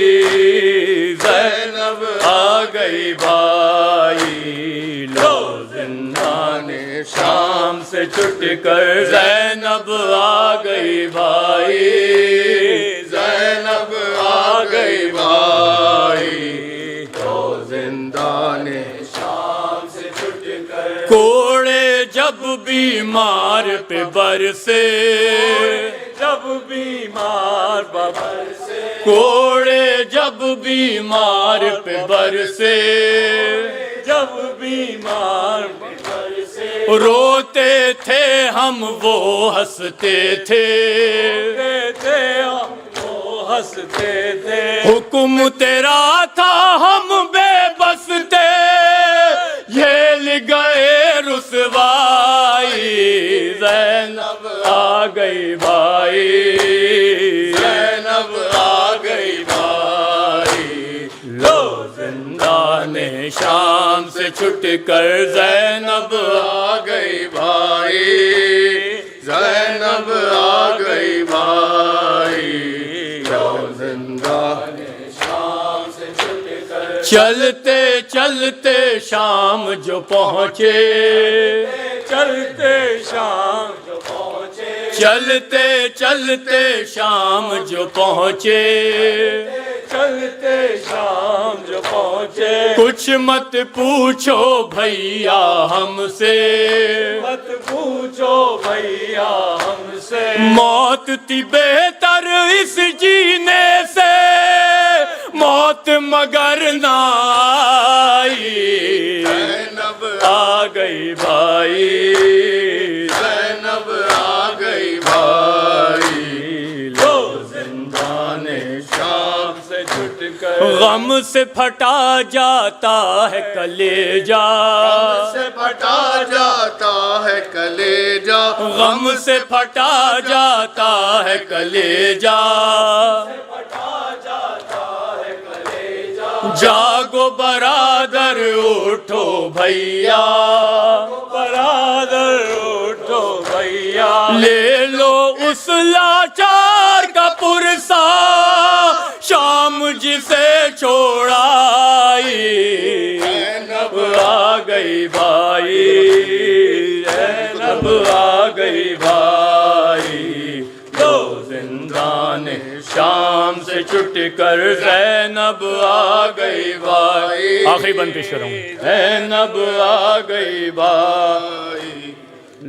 زینب آ گئی بھائی، لو زندان شام سے چھٹ کر زینب آ گئی بھائی، زینب آ گئی بھائی، تو زندان شام سے چھٹ کر کوڑے جب بیمار پہ برسے، جب بیمار برسے کوڑے جب بیمار پہ برسے، جب بیمار پہ برسے روتے تھے ہم وہ ہنستے تھے، وہ ہنستے تھے، حکم تیرا تھا ہم بے بس تھے، جھیل گئے رسوائی، زینب آ گئی بھائی، زینب آ گئی بھائی، لو زندان شام سے چھٹ کر زینب آ گئی بھائی، زینب آ گئی بھائی، لو زندان شام سے چھٹ کر چلتے چلتے شام جو پہنچے، چلتے شام جو پہنچے، چلتے چلتے شام جو پہنچے، چلتے شام جو پہنچے، کچھ مت پوچھو بھیا ہم سے، مت پوچھو بھیا ہم سے، موت تھی بہتر اس جینے سے، موت مگر نہ آئی، زینب آ گئی بھائی، زینب آ گئی بھائی، لو زندان شام سے چھٹ کر غم سے پھٹا جاتا ہے کلیجہ، غم سے پھٹا جاتا ہے کلیجہ، غم سے پھٹا جاتا ہے کلیجہ، جاگو برادر اٹھو بھیا، برادر اٹھو بھیا، لے لو اس لاچار کا پرسا، شام جسے چھوڑائی، زینب آ گئی بھائی، زینب آ گئی بھائی، لو زندان شام سے چھٹ کر زینب آ گئی بھائی، آخری بند پیش کروں، زینب آ گئی بھائی،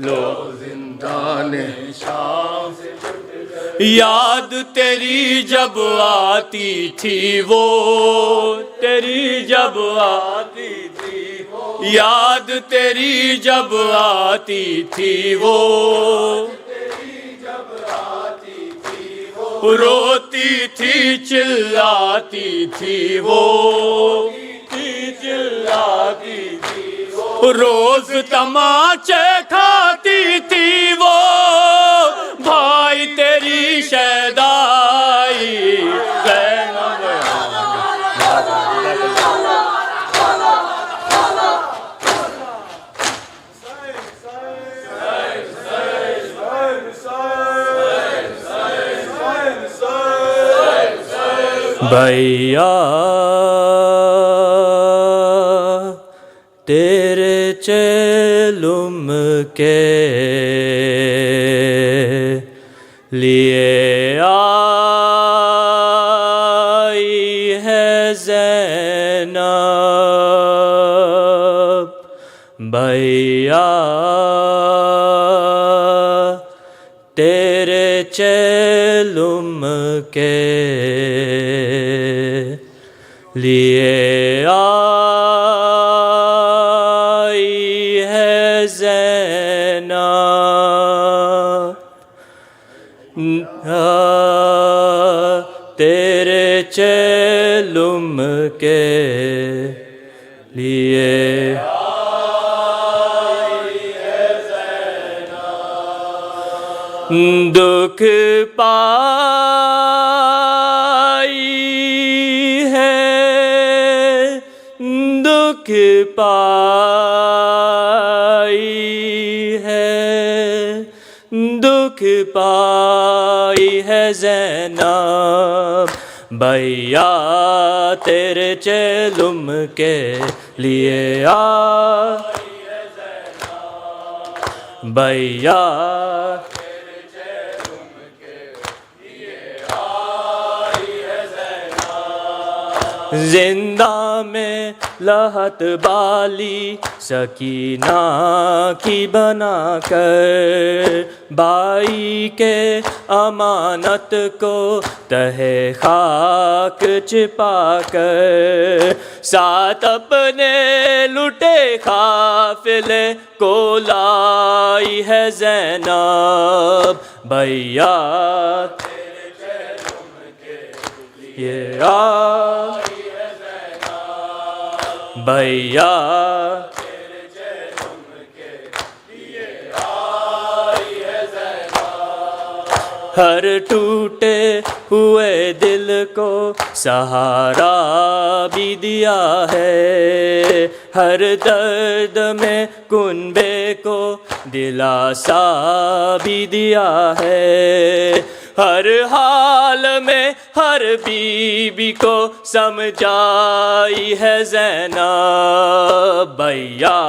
لو زندان شام سے چھٹ کر یاد تیری جب آتی تھی وہ، تیری جب آتی تھی وہ، یاد تیری جب آتی تھی وہ، روتی تھی چلاتی تھی وہ، چلاتی تھی وہ، روز تماچے کھاتی تھی وہ، بھائی تیری شیدائی، زینب بھیا تیرے چلم کے لیے آئی ہے زینب، بھیا تیرے چلم کے لیے آئی ہے زینب، تیرے چلم کے لیے آئی ہے زینب، دکھ پائی ہے، دکھ پائی ہے، دکھ پائی ہے زینب، بھیا تیرے چلم کے لیے آئی ہے زینب، بھیا زندہ میں لہت بالی سکینہ کی بنا کر، بھائی کے امانت کو تہ خاک چھپا کر، ساتھ اپنے لٹے قافلے کو لائی ہے زینب، بھیا یہ بھیا ہر ٹوٹے ہوئے دل کو سہارا بھی دیا ہے، ہر درد میں کنبے کو دلاسا بھی دیا ہے، ہر حال میں ہر بیوی کو سمجھائی ہے زینب، بھیا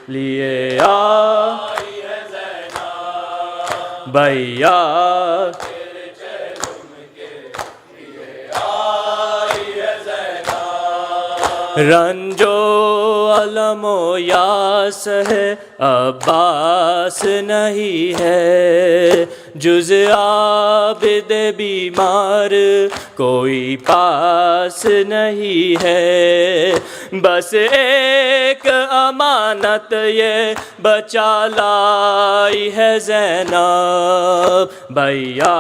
لیے آئی ہے زینب، بھیا رنج و علم و یاس ہے عباس نہیں ہے، جز عابد بیمار کوئی پاس نہیں ہے، بس ایک امانت یہ بچا لائی ہے زینب، بھیا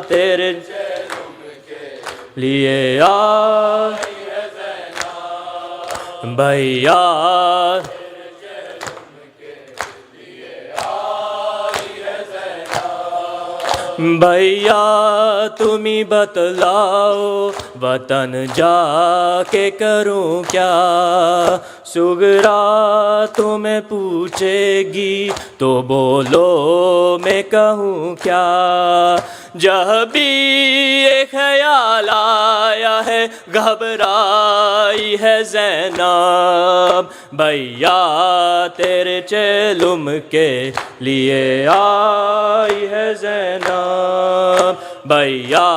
تیرے لیے بھیا بھیا تمہیں بتلاؤ وطن جا کے کروں کیا، سغرا تمہیں پوچھے گی تو بولو میں کہوں کیا، جب بھی یہ خیال آیا ہے گھبرائی ہے زینب، بھیا تیرے چلم کے لیے آئی ہے زینب، بھیا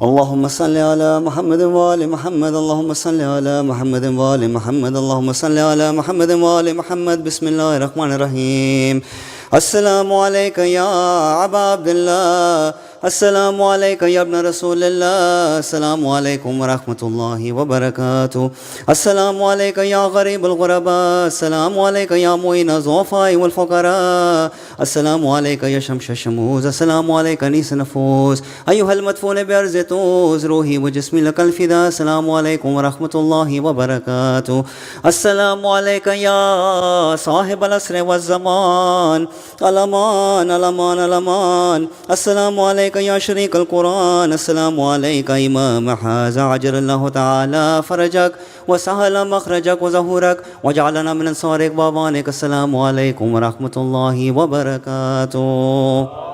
اللهم صل على محمد وآل محمد اللهم صل على محمد وآل محمد اللهم صل على محمد وآل محمد بسم الله الرحمن الرحيم السلام عليك يا أبا عبد الله السلام عليك يا ابن رسول الله. السلام عليكم ورحمة الله وبركاته. السلام عليك يا غريب الغرباء. السلام عليك يا معين الضعفاء والفقراء. السلام عليك يا شمس الشموس. السلام عليك أنيس النفوس. أيها المدفون بأرض طوس، روحي وجسمي لك الفداء. السلام عليكم ورحمة الله وبركاته. السلام عليك يا صاحب العصر والزمان. الأمان الأمان الأمان. السلام عليك يا شريك القرآن. السلام عليك إمام هذا، عجل الله تعالى فرجك وسهل مخرجك وظهورك وجعلنا من أنصارك وأعوانك. السلام عليكم ورحمة الله وبركاته.